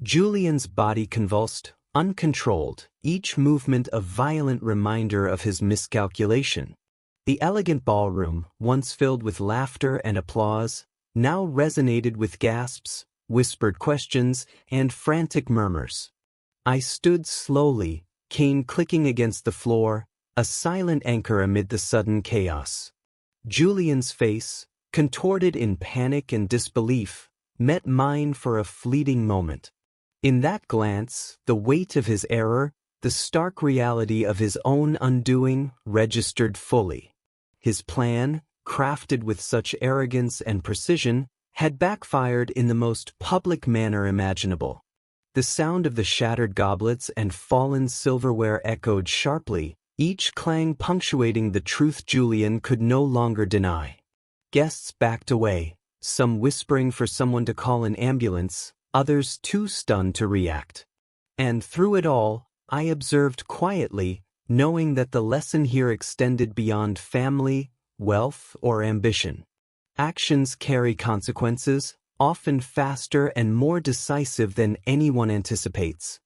[SPEAKER 1] Julian's body convulsed, uncontrolled, each movement a violent reminder of his miscalculation. The elegant ballroom, once filled with laughter and applause, now resonated with gasps, whispered questions, and frantic murmurs. I stood slowly, cane clicking against the floor, a silent anchor amid the sudden chaos. Julian's face, contorted in panic and disbelief, met mine for a fleeting moment. In that glance, the weight of his error, the stark reality of his own undoing, registered fully. His plan, crafted with such arrogance and precision, had backfired in the most public manner imaginable. The sound of the shattered goblets and fallen silverware echoed sharply, each clang punctuating the truth Julian could no longer deny. Guests backed away, some whispering for someone to call an ambulance, others too stunned to react. And through it all, I observed quietly, knowing that the lesson here extended beyond family, wealth, or ambition. Actions carry consequences, often faster and more decisive than anyone anticipates.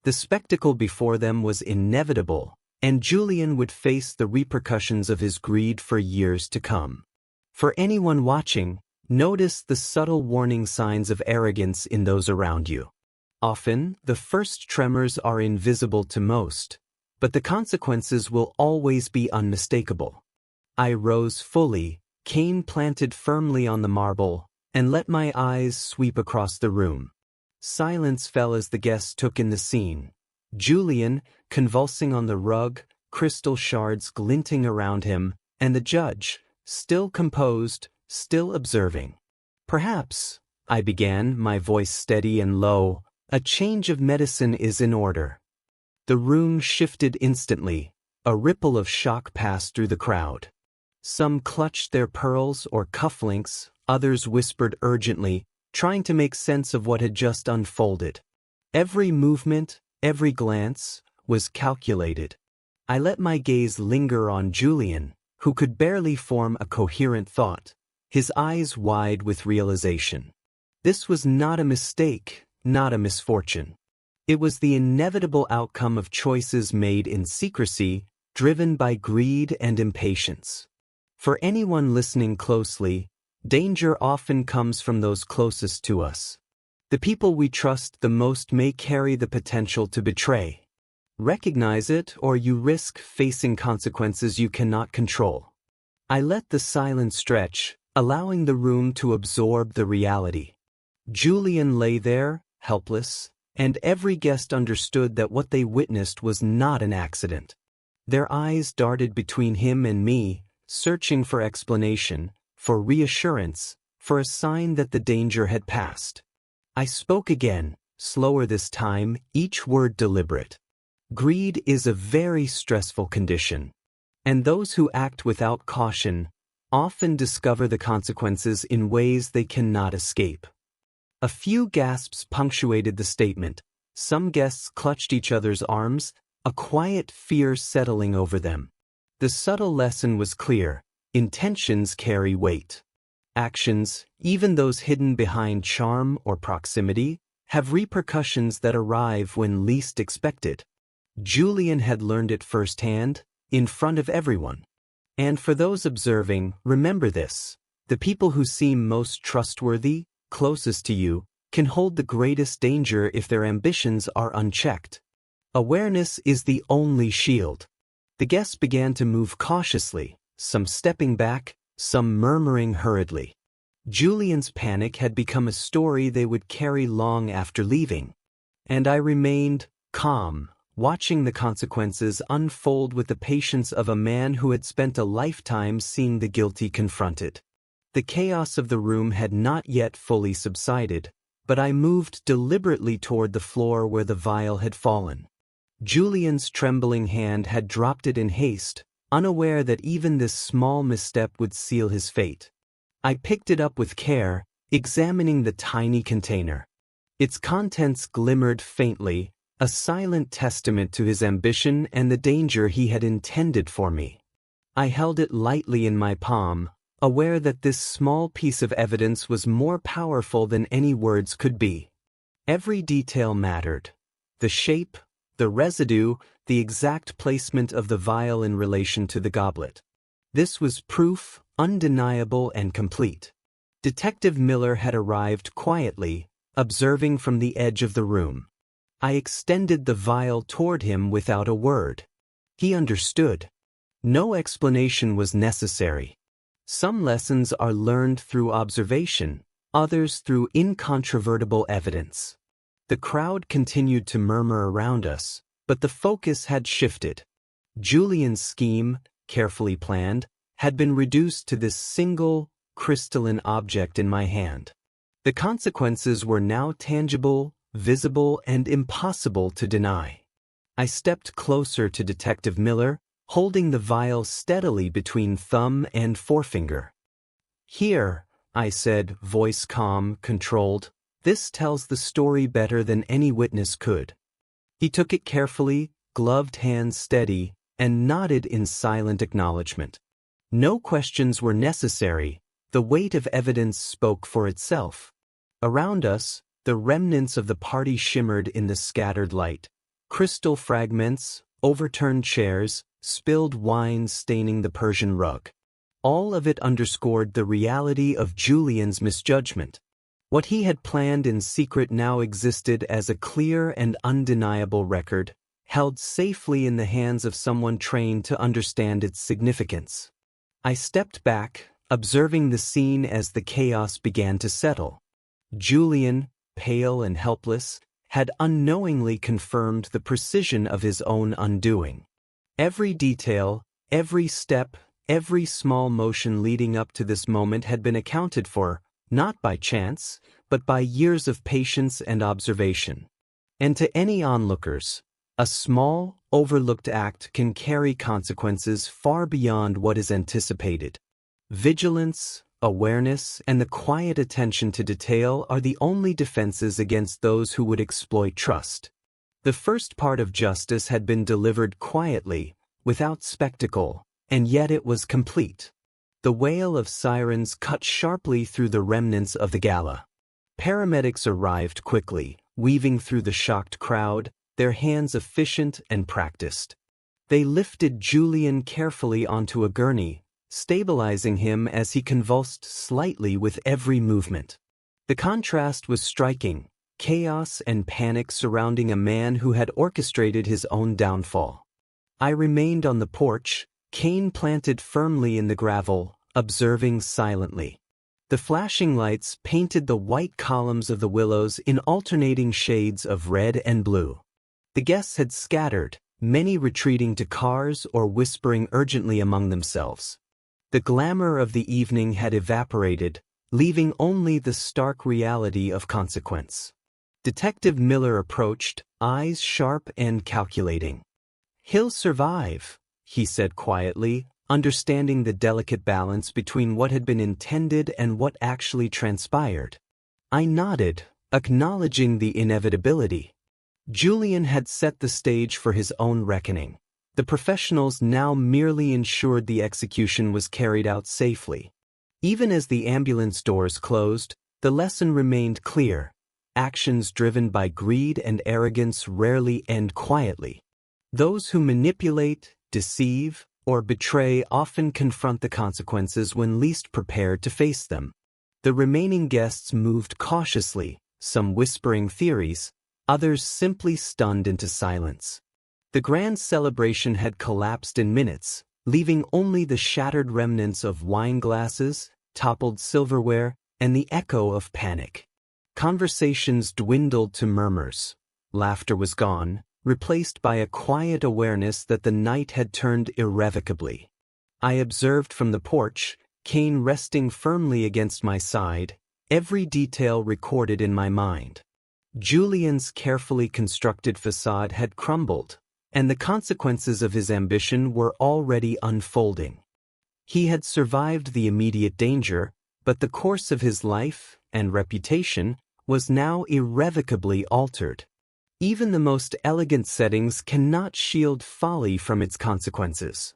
[SPEAKER 1] The spectacle before them was inevitable, and Julian would face the repercussions of his greed for years to come. For anyone watching, notice the subtle warning signs of arrogance in those around you. Often, the first tremors are invisible to most, but the consequences will always be unmistakable. I rose fully, cane planted firmly on the marble, and let my eyes sweep across the room. Silence fell as the guests took in the scene. Julian, convulsing on the rug, crystal shards glinting around him, and the judge, still composed, still observing. Perhaps, I began, my voice steady and low, a change of medicine is in order. The room shifted instantly, a ripple of shock passed through the crowd. Some clutched their pearls or cufflinks, others whispered urgently, trying to make sense of what had just unfolded. Every movement, every glance, was calculated. I let my gaze linger on Julian, who could barely form a coherent thought, his eyes wide with realization. This was not a mistake, not a misfortune. It was the inevitable outcome of choices made in secrecy, driven by greed and impatience. For anyone listening closely, danger often comes from those closest to us. The people we trust the most may carry the potential to betray. Recognize it, or you risk facing consequences you cannot control. I let the silence stretch, allowing the room to absorb the reality. Julian lay there, helpless, and every guest understood that what they witnessed was not an accident. Their eyes darted between him and me, searching for explanation, for reassurance, for a sign that the danger had passed. I spoke again, slower this time, each word deliberate. Greed is a very stressful condition, and those who act without caution often discover the consequences in ways they cannot escape. A few gasps punctuated the statement. Some guests clutched each other's arms, a quiet fear settling over them. The subtle lesson was clear: intentions carry weight. Actions, even those hidden behind charm or proximity, have repercussions that arrive when least expected. Julian had learned it firsthand, in front of everyone. And for those observing, remember this: the people who seem most trustworthy, closest to you, can hold the greatest danger if their ambitions are unchecked. Awareness is the only shield. The guests began to move cautiously, some stepping back, some murmuring hurriedly. Julian's panic had become a story they would carry long after leaving. And I remained calm, watching the consequences unfold with the patience of a man who had spent a lifetime seeing the guilty confronted. The chaos of the room had not yet fully subsided, but I moved deliberately toward the floor where the vial had fallen. Julian's trembling hand had dropped it in haste, unaware that even this small misstep would seal his fate. I picked it up with care, examining the tiny container. Its contents glimmered faintly, a silent testament to his ambition and the danger he had intended for me. I held it lightly in my palm, aware that this small piece of evidence was more powerful than any words could be. Every detail mattered. The shape, the residue, the exact placement of the vial in relation to the goblet. This was proof, undeniable and complete. Detective Miller had arrived quietly, observing from the edge of the room. I extended the vial toward him without a word. He understood. No explanation was necessary. Some lessons are learned through observation, others through incontrovertible evidence. The crowd continued to murmur around us, but the focus had shifted. Julian's scheme, carefully planned, had been reduced to this single, crystalline object in my hand. The consequences were now tangible, visible, and impossible to deny. I stepped closer to Detective Miller, holding the vial steadily between thumb and forefinger. "Here," I said, voice calm, controlled. "This tells the story better than any witness could." He took it carefully, gloved hands steady, and nodded in silent acknowledgement. No questions were necessary. The weight of evidence spoke for itself. Around us, the remnants of the party shimmered in the scattered light. Crystal fragments, overturned chairs, spilled wine staining the Persian rug. All of it underscored the reality of Julian's misjudgment. What he had planned in secret now existed as a clear and undeniable record, held safely in the hands of someone trained to understand its significance. I stepped back, observing the scene as the chaos began to settle. Julian, pale and helpless, had unknowingly confirmed the precision of his own undoing. Every detail, every step, every small motion leading up to this moment had been accounted for, not by chance, but by years of patience and observation. And to any onlookers, a small, overlooked act can carry consequences far beyond what is anticipated. Vigilance, awareness, and the quiet attention to detail are the only defenses against those who would exploit trust. The first part of justice had been delivered quietly, without spectacle, and yet it was complete. The wail of sirens cut sharply through the remnants of the gala. Paramedics arrived quickly, weaving through the shocked crowd, their hands efficient and practiced. They lifted Julian carefully onto a gurney, stabilizing him as he convulsed slightly with every movement. The contrast was striking, chaos and panic surrounding a man who had orchestrated his own downfall. I remained on the porch, cane planted firmly in the gravel, observing silently. The flashing lights painted the white columns of the willows in alternating shades of red and blue. The guests had scattered, many retreating to cars or whispering urgently among themselves. The glamour of the evening had evaporated, leaving only the stark reality of consequence. Detective Miller approached, eyes sharp and calculating. "He'll survive," he said quietly, understanding the delicate balance between what had been intended and what actually transpired. I nodded, acknowledging the inevitability. Julian had set the stage for his own reckoning. The professionals now merely ensured the execution was carried out safely. Even as the ambulance doors closed, the lesson remained clear. Actions driven by greed and arrogance rarely end quietly. Those who manipulate, deceive, or betray often confront the consequences when least prepared to face them. The remaining guests moved cautiously, some whispering theories, others simply stunned into silence. The grand celebration had collapsed in minutes, leaving only the shattered remnants of wine glasses, toppled silverware, and the echo of panic. Conversations dwindled to murmurs. Laughter was gone, replaced by a quiet awareness that the night had turned irrevocably. I observed from the porch, cane resting firmly against my side, every detail recorded in my mind. Julian's carefully constructed facade had crumbled, and the consequences of his ambition were already unfolding. He had survived the immediate danger, but the course of his life and reputation was now irrevocably altered. Even the most elegant settings cannot shield folly from its consequences.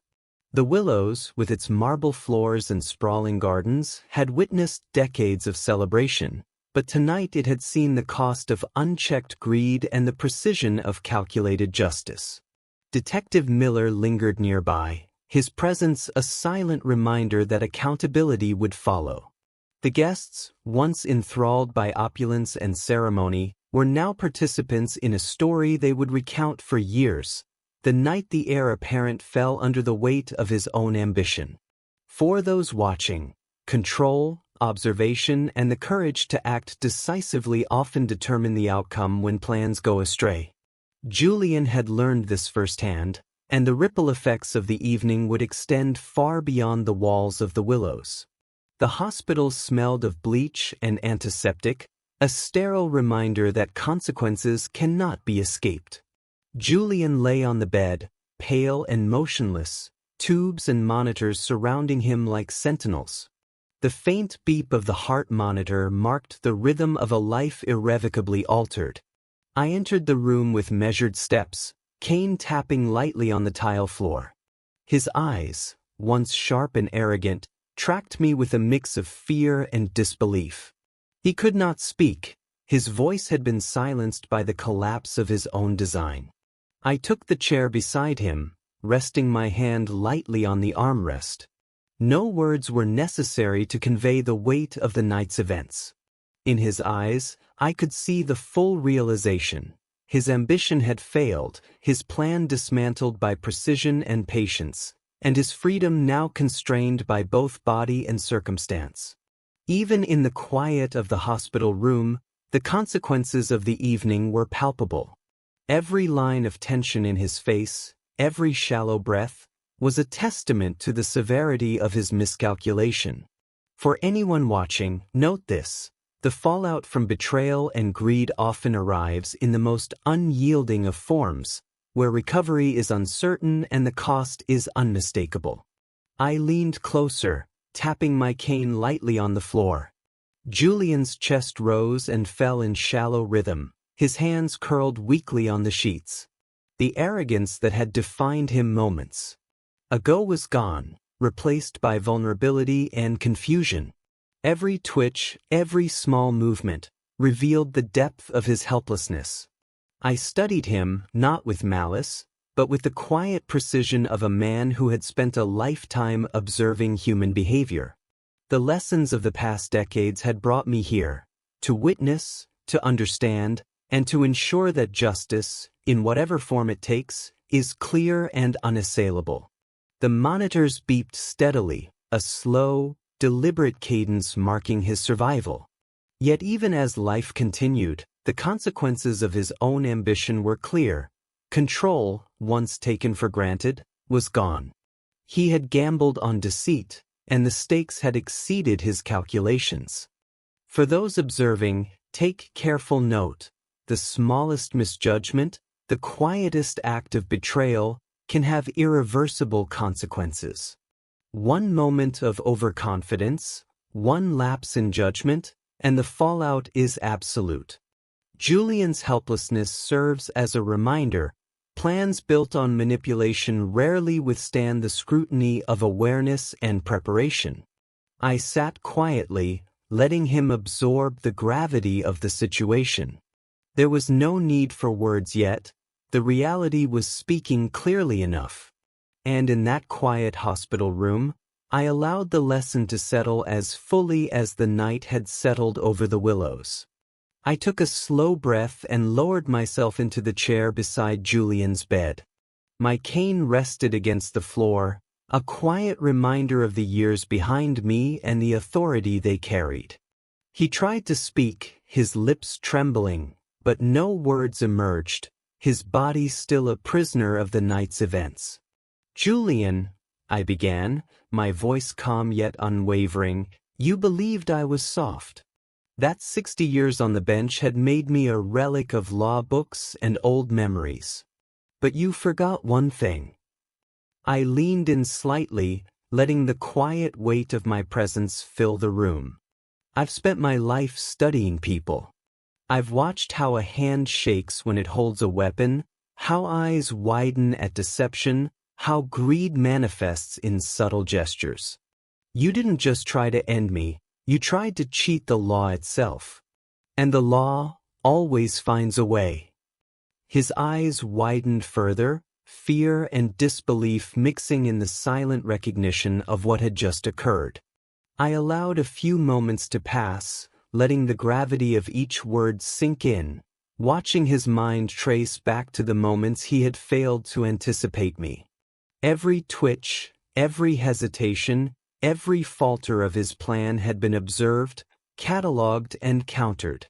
[SPEAKER 1] The Willows, with its marble floors and sprawling gardens, had witnessed decades of celebration, but tonight it had seen the cost of unchecked greed and the precision of calculated justice. Detective Miller lingered nearby, his presence a silent reminder that accountability would follow. The guests, once enthralled by opulence and ceremony, were now participants in a story they would recount for years, the night the heir apparent fell under the weight of his own ambition. For those watching, control, observation, and the courage to act decisively often determine the outcome when plans go astray. Julian had learned this firsthand, and the ripple effects of the evening would extend far beyond the walls of the Willows. The hospital smelled of bleach and antiseptic, a sterile reminder that consequences cannot be escaped. Julian lay on the bed, pale and motionless, tubes and monitors surrounding him like sentinels. The faint beep of the heart monitor marked the rhythm of a life irrevocably altered. I entered the room with measured steps, cane tapping lightly on the tile floor. His eyes, once sharp and arrogant, tracked me with a mix of fear and disbelief. He could not speak. His voice had been silenced by the collapse of his own design. I took the chair beside him, resting my hand lightly on the armrest. No words were necessary to convey the weight of the night's events. In his eyes, I could see the full realization. His ambition had failed, his plan dismantled by precision and patience, and his freedom now constrained by both body and circumstance. Even in the quiet of the hospital room, the consequences of the evening were palpable. Every line of tension in his face, every shallow breath, was a testament to the severity of his miscalculation. For anyone watching, note this: the fallout from betrayal and greed often arrives in the most unyielding of forms, where recovery is uncertain and the cost is unmistakable. I leaned closer, tapping my cane lightly on the floor. Julian's chest rose and fell in shallow rhythm, his hands curled weakly on the sheets. The arrogance that had defined him moments ago was gone, replaced by vulnerability and confusion. Every twitch, every small movement, revealed the depth of his helplessness. I studied him not with malice, but with the quiet precision of a man who had spent a lifetime observing human behavior. The lessons of the past decades had brought me here, to witness, to understand, and to ensure that justice, in whatever form it takes, is clear and unassailable. The monitors beeped steadily, a slow, deliberate cadence marking his survival. Yet even as life continued, the consequences of his own ambition were clear. Control, once taken for granted, was gone. He had gambled on deceit, and the stakes had exceeded his calculations. For those observing, take careful note. The smallest misjudgment, the quietest act of betrayal, can have irreversible consequences. One moment of overconfidence, one lapse in judgment, and the fallout is absolute. Julian's helplessness serves as a reminder: plans built on manipulation rarely withstand the scrutiny of awareness and preparation. I sat quietly, letting him absorb the gravity of the situation. There was no need for words yet. The reality was speaking clearly enough. And in that quiet hospital room, I allowed the lesson to settle as fully as the night had settled over the Willows. I took a slow breath and lowered myself into the chair beside Julian's bed. My cane rested against the floor, a quiet reminder of the years behind me and the authority they carried. He tried to speak, his lips trembling, but no words emerged, his body still a prisoner of the night's events. "Julian," I began, my voice calm yet unwavering, "you believed I was soft. That 60 years on the bench had made me a relic of law books and old memories. But you forgot one thing. I leaned in slightly, letting the quiet weight of my presence fill the room. I've spent my life studying people. I've watched how a hand shakes when it holds a weapon, how eyes widen at deception, how greed manifests in subtle gestures. You didn't just try to end me, you tried to cheat the law itself. And the law always finds a way. His eyes widened further, fear and disbelief mixing in the silent recognition of what had just occurred. I allowed a few moments to pass, letting the gravity of each word sink in, watching his mind trace back to the moments he had failed to anticipate me. Every twitch, every hesitation, every falter of his plan had been observed, catalogued, and countered.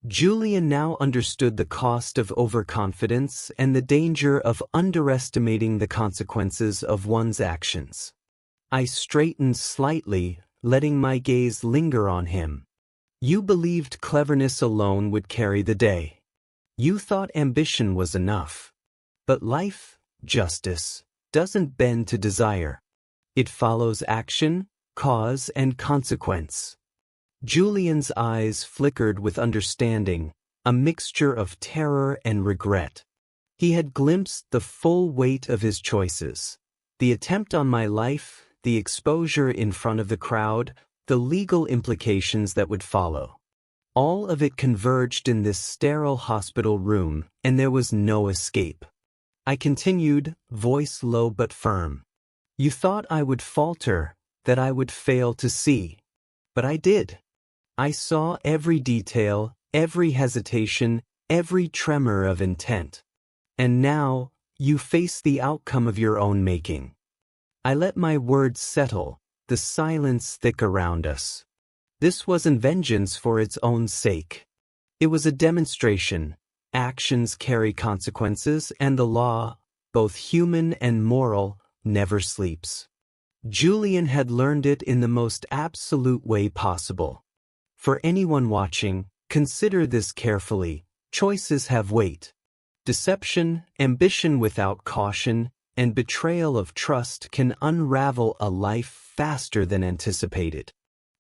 [SPEAKER 1] Julian now understood the cost of overconfidence and the danger of underestimating the consequences of one's actions. I straightened slightly, letting my gaze linger on him. You believed cleverness alone would carry the day. You thought ambition was enough. But life, justice, doesn't bend to desire. It follows action, cause, and consequence. Julian's eyes flickered with understanding, a mixture of terror and regret. He had glimpsed the full weight of his choices. The attempt on my life, the exposure in front of the crowd, the legal implications that would follow. All of it converged in this sterile hospital room, and there was no escape. I continued, voice low but firm. You thought I would falter, that I would fail to see. But I did. I saw every detail, every hesitation, every tremor of intent. And now, you face the outcome of your own making. I let my words settle, the silence thick around us. This wasn't vengeance for its own sake. It was a demonstration. Actions carry consequences, and the law, both human and moral, never sleeps. Julian had learned it in the most absolute way possible. For anyone watching, consider this carefully. Choices have weight. Deception, ambition without caution, and betrayal of trust can unravel a life faster than anticipated.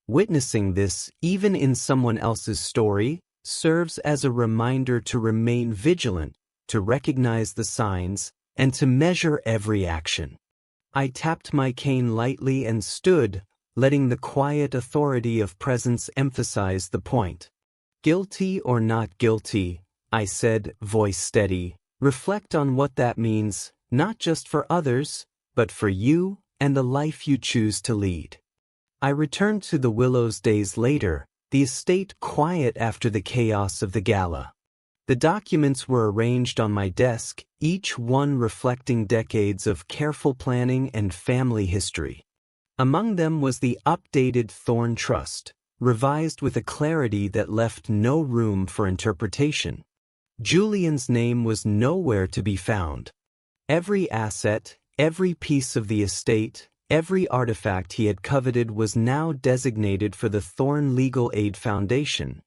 [SPEAKER 1] Witnessing this, even in someone else's story, serves as a reminder to remain vigilant, to recognize the signs, and to measure every action. I tapped my cane lightly and stood, letting the quiet authority of presence emphasize the point. Guilty or not guilty, I said, voice steady, reflect on what that means, not just for others, but for you and the life you choose to lead. I returned to the Willows days later, the estate quiet after the chaos of the gala. The documents were arranged on my desk, each one reflecting decades of careful planning and family history. Among them was the updated Thorn Trust, revised with a clarity that left no room for interpretation. Julian's name was nowhere to be found. Every asset, every piece of the estate, every artifact he had coveted was now designated for the Thorn Legal Aid Foundation,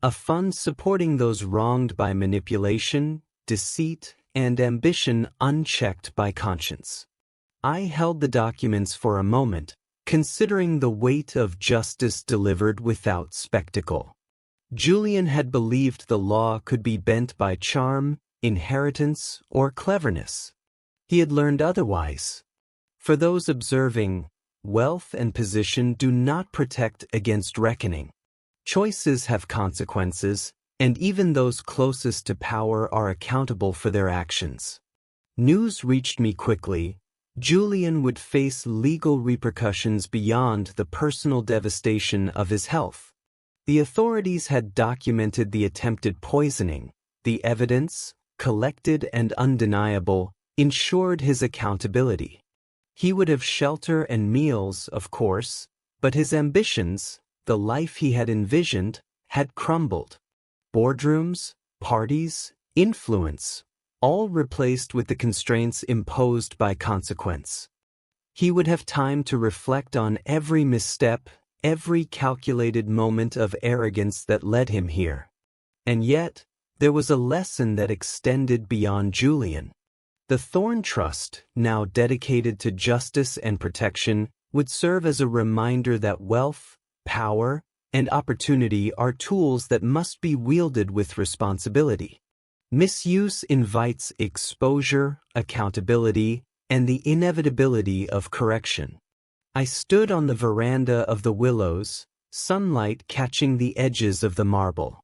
[SPEAKER 1] a fund supporting those wronged by manipulation, deceit, and ambition unchecked by conscience. I held the documents for a moment, considering the weight of justice delivered without spectacle. Julian had believed the law could be bent by charm, inheritance, or cleverness. He had learned otherwise. For those observing, wealth and position do not protect against reckoning. Choices have consequences, and even those closest to power are accountable for their actions. News reached me quickly. Julian would face legal repercussions beyond the personal devastation of his health. The authorities had documented the attempted poisoning. The evidence, collected and undeniable, ensured his accountability. He would have shelter and meals, of course, but his ambitions, the life he had envisioned, had crumbled. Boardrooms, parties, influence, all replaced with the constraints imposed by consequence. He would have time to reflect on every misstep, every calculated moment of arrogance that led him here. And yet, there was a lesson that extended beyond Julian. The Thorn Trust, now dedicated to justice and protection, would serve as a reminder that wealth, power, and opportunity are tools that must be wielded with responsibility. Misuse invites exposure, accountability, and the inevitability of correction. I stood on the veranda of the Willows, sunlight catching the edges of the marble.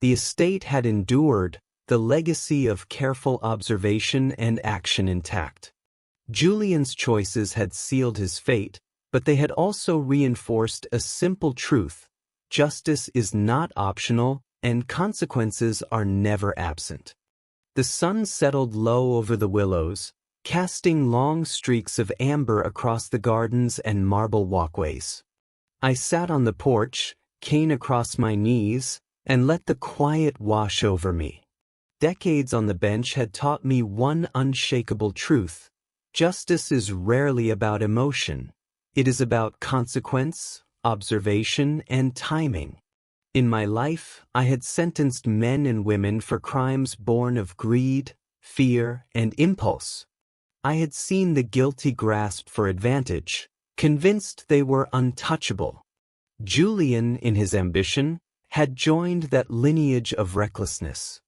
[SPEAKER 1] The estate had endured, the legacy of careful observation and action intact. Julian's choices had sealed his fate, but they had also reinforced a simple truth: justice is not optional, and consequences are never absent. The sun settled low over the Willows, casting long streaks of amber across the gardens and marble walkways. I sat on the porch, cane across my knees, and let the quiet wash over me. Decades on the bench had taught me one unshakable truth: justice is rarely about emotion. It is about consequence, observation, and timing. In my life, I had sentenced men and women for crimes born of greed, fear, and impulse. I had seen the guilty grasp for advantage, convinced they were untouchable. Julian, in his ambition, had joined that lineage of recklessness.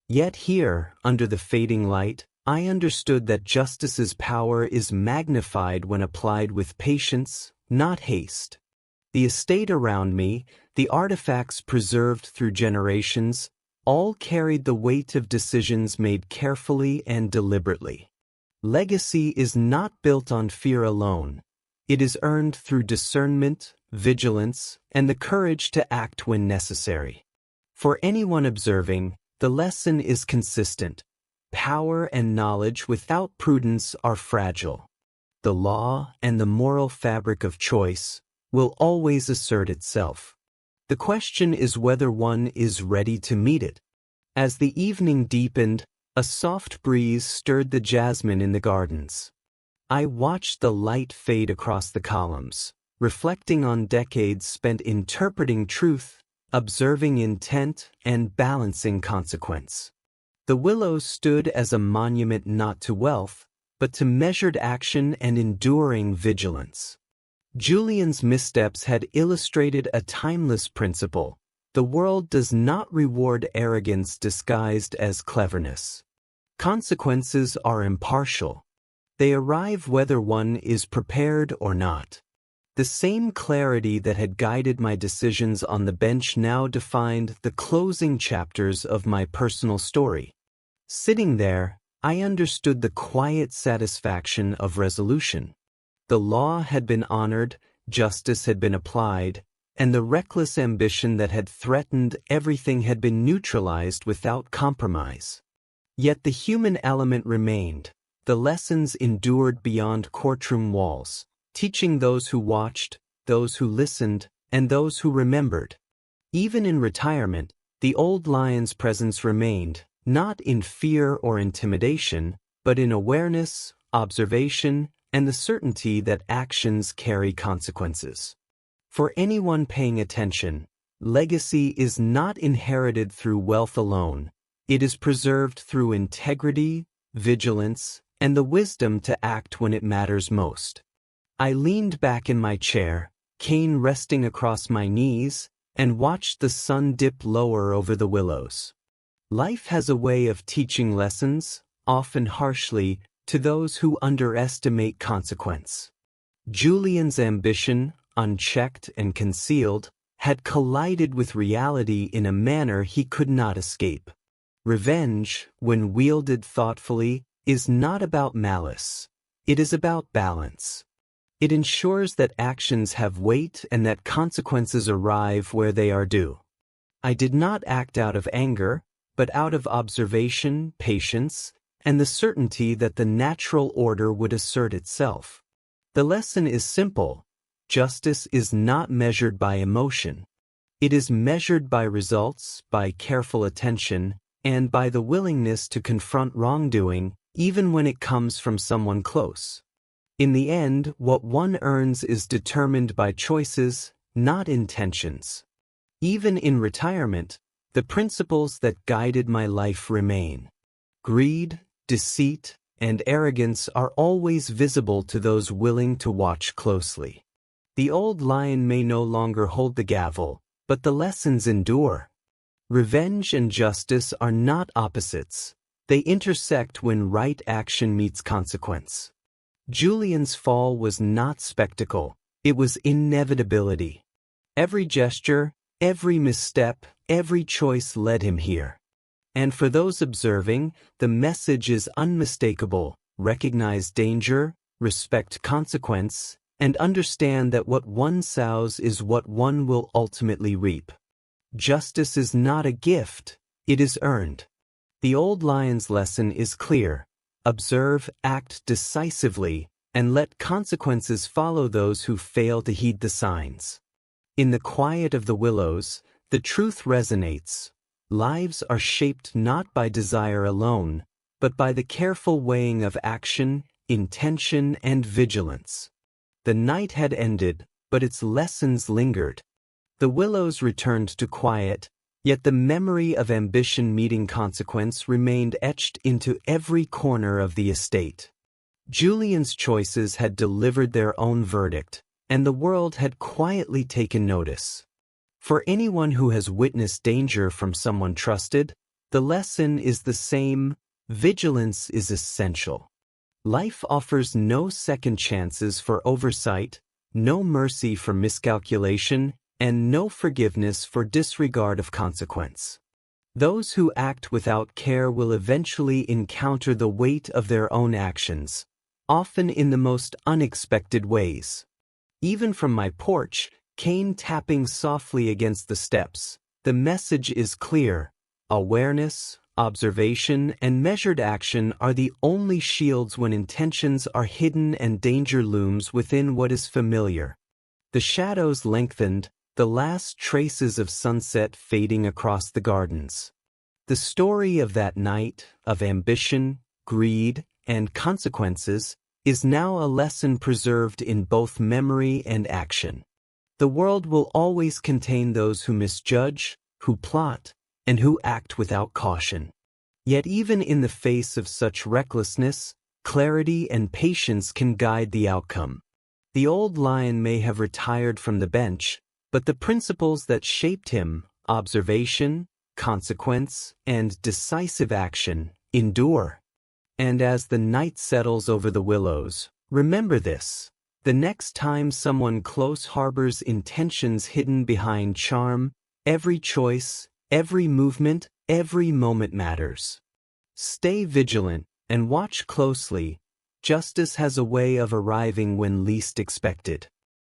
[SPEAKER 1] Yet here, under the fading light, I understood that justice's power is magnified when applied with patience, not haste. The estate around me, the artifacts preserved through generations, all carried the weight of decisions made carefully and deliberately. Legacy is not built on fear alone. It is earned through discernment, vigilance, and the courage to act when necessary. For anyone observing, the lesson is consistent. Power and knowledge without prudence are fragile. The law and the moral fabric of choice will always assert itself. The question is whether one is ready to meet it. As the evening deepened, a soft breeze stirred the jasmine in the gardens. I watched the light fade across the columns, reflecting on decades spent interpreting truth, observing intent, and balancing consequence. The Willows stood as a monument not to wealth, but to measured action and enduring vigilance. Julian's missteps had illustrated a timeless principle: the world does not reward arrogance disguised as cleverness. Consequences are impartial. They arrive whether one is prepared or not. The same clarity that had guided my decisions on the bench now defined the closing chapters of my personal story. Sitting there, I understood the quiet satisfaction of resolution. The law had been honored, justice had been applied, and the reckless ambition that had threatened everything had been neutralized without compromise. Yet the human element remained. The lessons endured beyond courtroom walls, teaching those who watched, those who listened, and those who remembered. Even in retirement, the old lion's presence remained, not in fear or intimidation, but in awareness, observation, and the certainty that actions carry consequences. For anyone paying attention, legacy is not inherited through wealth alone. It is preserved through integrity, vigilance, and the wisdom to act when it matters most. I leaned back in my chair, cane resting across my knees, and watched the sun dip lower over the Willows. Life has a way of teaching lessons, often harshly, to those who underestimate consequence. Julian's ambition, unchecked and concealed, had collided with reality in a manner he could not escape. Revenge, when wielded thoughtfully, is not about malice. It is about balance. It ensures that actions have weight and that consequences arrive where they are due. I did not act out of anger, but out of observation, patience, and the certainty that the natural order would assert itself. The lesson is simple. Justice is not measured by emotion. It is measured by results, by careful attention, and by the willingness to confront wrongdoing, even when it comes from someone close. In the end, what one earns is determined by choices, not intentions. Even in retirement, the principles that guided my life remain. Greed, deceit, and arrogance are always visible to those willing to watch closely. The old lion may no longer hold the gavel, but the lessons endure. Revenge and justice are not opposites. They intersect when right action meets consequence. Julian's fall was not spectacle, it was inevitability. Every gesture, every misstep, every choice led him here. And for those observing, the message is unmistakable: recognize danger, respect consequence, and understand that what one sows is what one will ultimately reap. Justice is not a gift, it is earned. The old lion's lesson is clear: observe, act decisively, and let consequences follow those who fail to heed the signs. In the quiet of the willows, the truth resonates. Lives are shaped not by desire alone, but by the careful weighing of action, intention, and vigilance. The night had ended, but its lessons lingered. The willows returned to quiet, yet the memory of ambition meeting consequence remained etched into every corner of the estate. Julian's choices had delivered their own verdict, and the world had quietly taken notice. For anyone who has witnessed danger from someone trusted, the lesson is the same: vigilance is essential. Life offers no second chances for oversight, no mercy for miscalculation, and no forgiveness for disregard of consequence. Those who act without care will eventually encounter the weight of their own actions, often in the most unexpected ways. Even from my porch, cane tapping softly against the steps, the message is clear: awareness, observation, and measured action are the only shields when intentions are hidden and danger looms within what is familiar. The shadows lengthened, the last traces of sunset fading across the gardens. The story of that night, of ambition, greed, and consequences, is now a lesson preserved in both memory and action. The world will always contain those who misjudge, who plot, and who act without caution. Yet even in the face of such recklessness, clarity and patience can guide the outcome. The old lion may have retired from the bench, but the principles that shaped him, observation, consequence, and decisive action, endure. And as the night settles over the willows, remember this: the next time someone close harbors intentions hidden behind charm, every choice, every movement, every moment matters. Stay vigilant and watch closely. Justice has a way of arriving when least expected.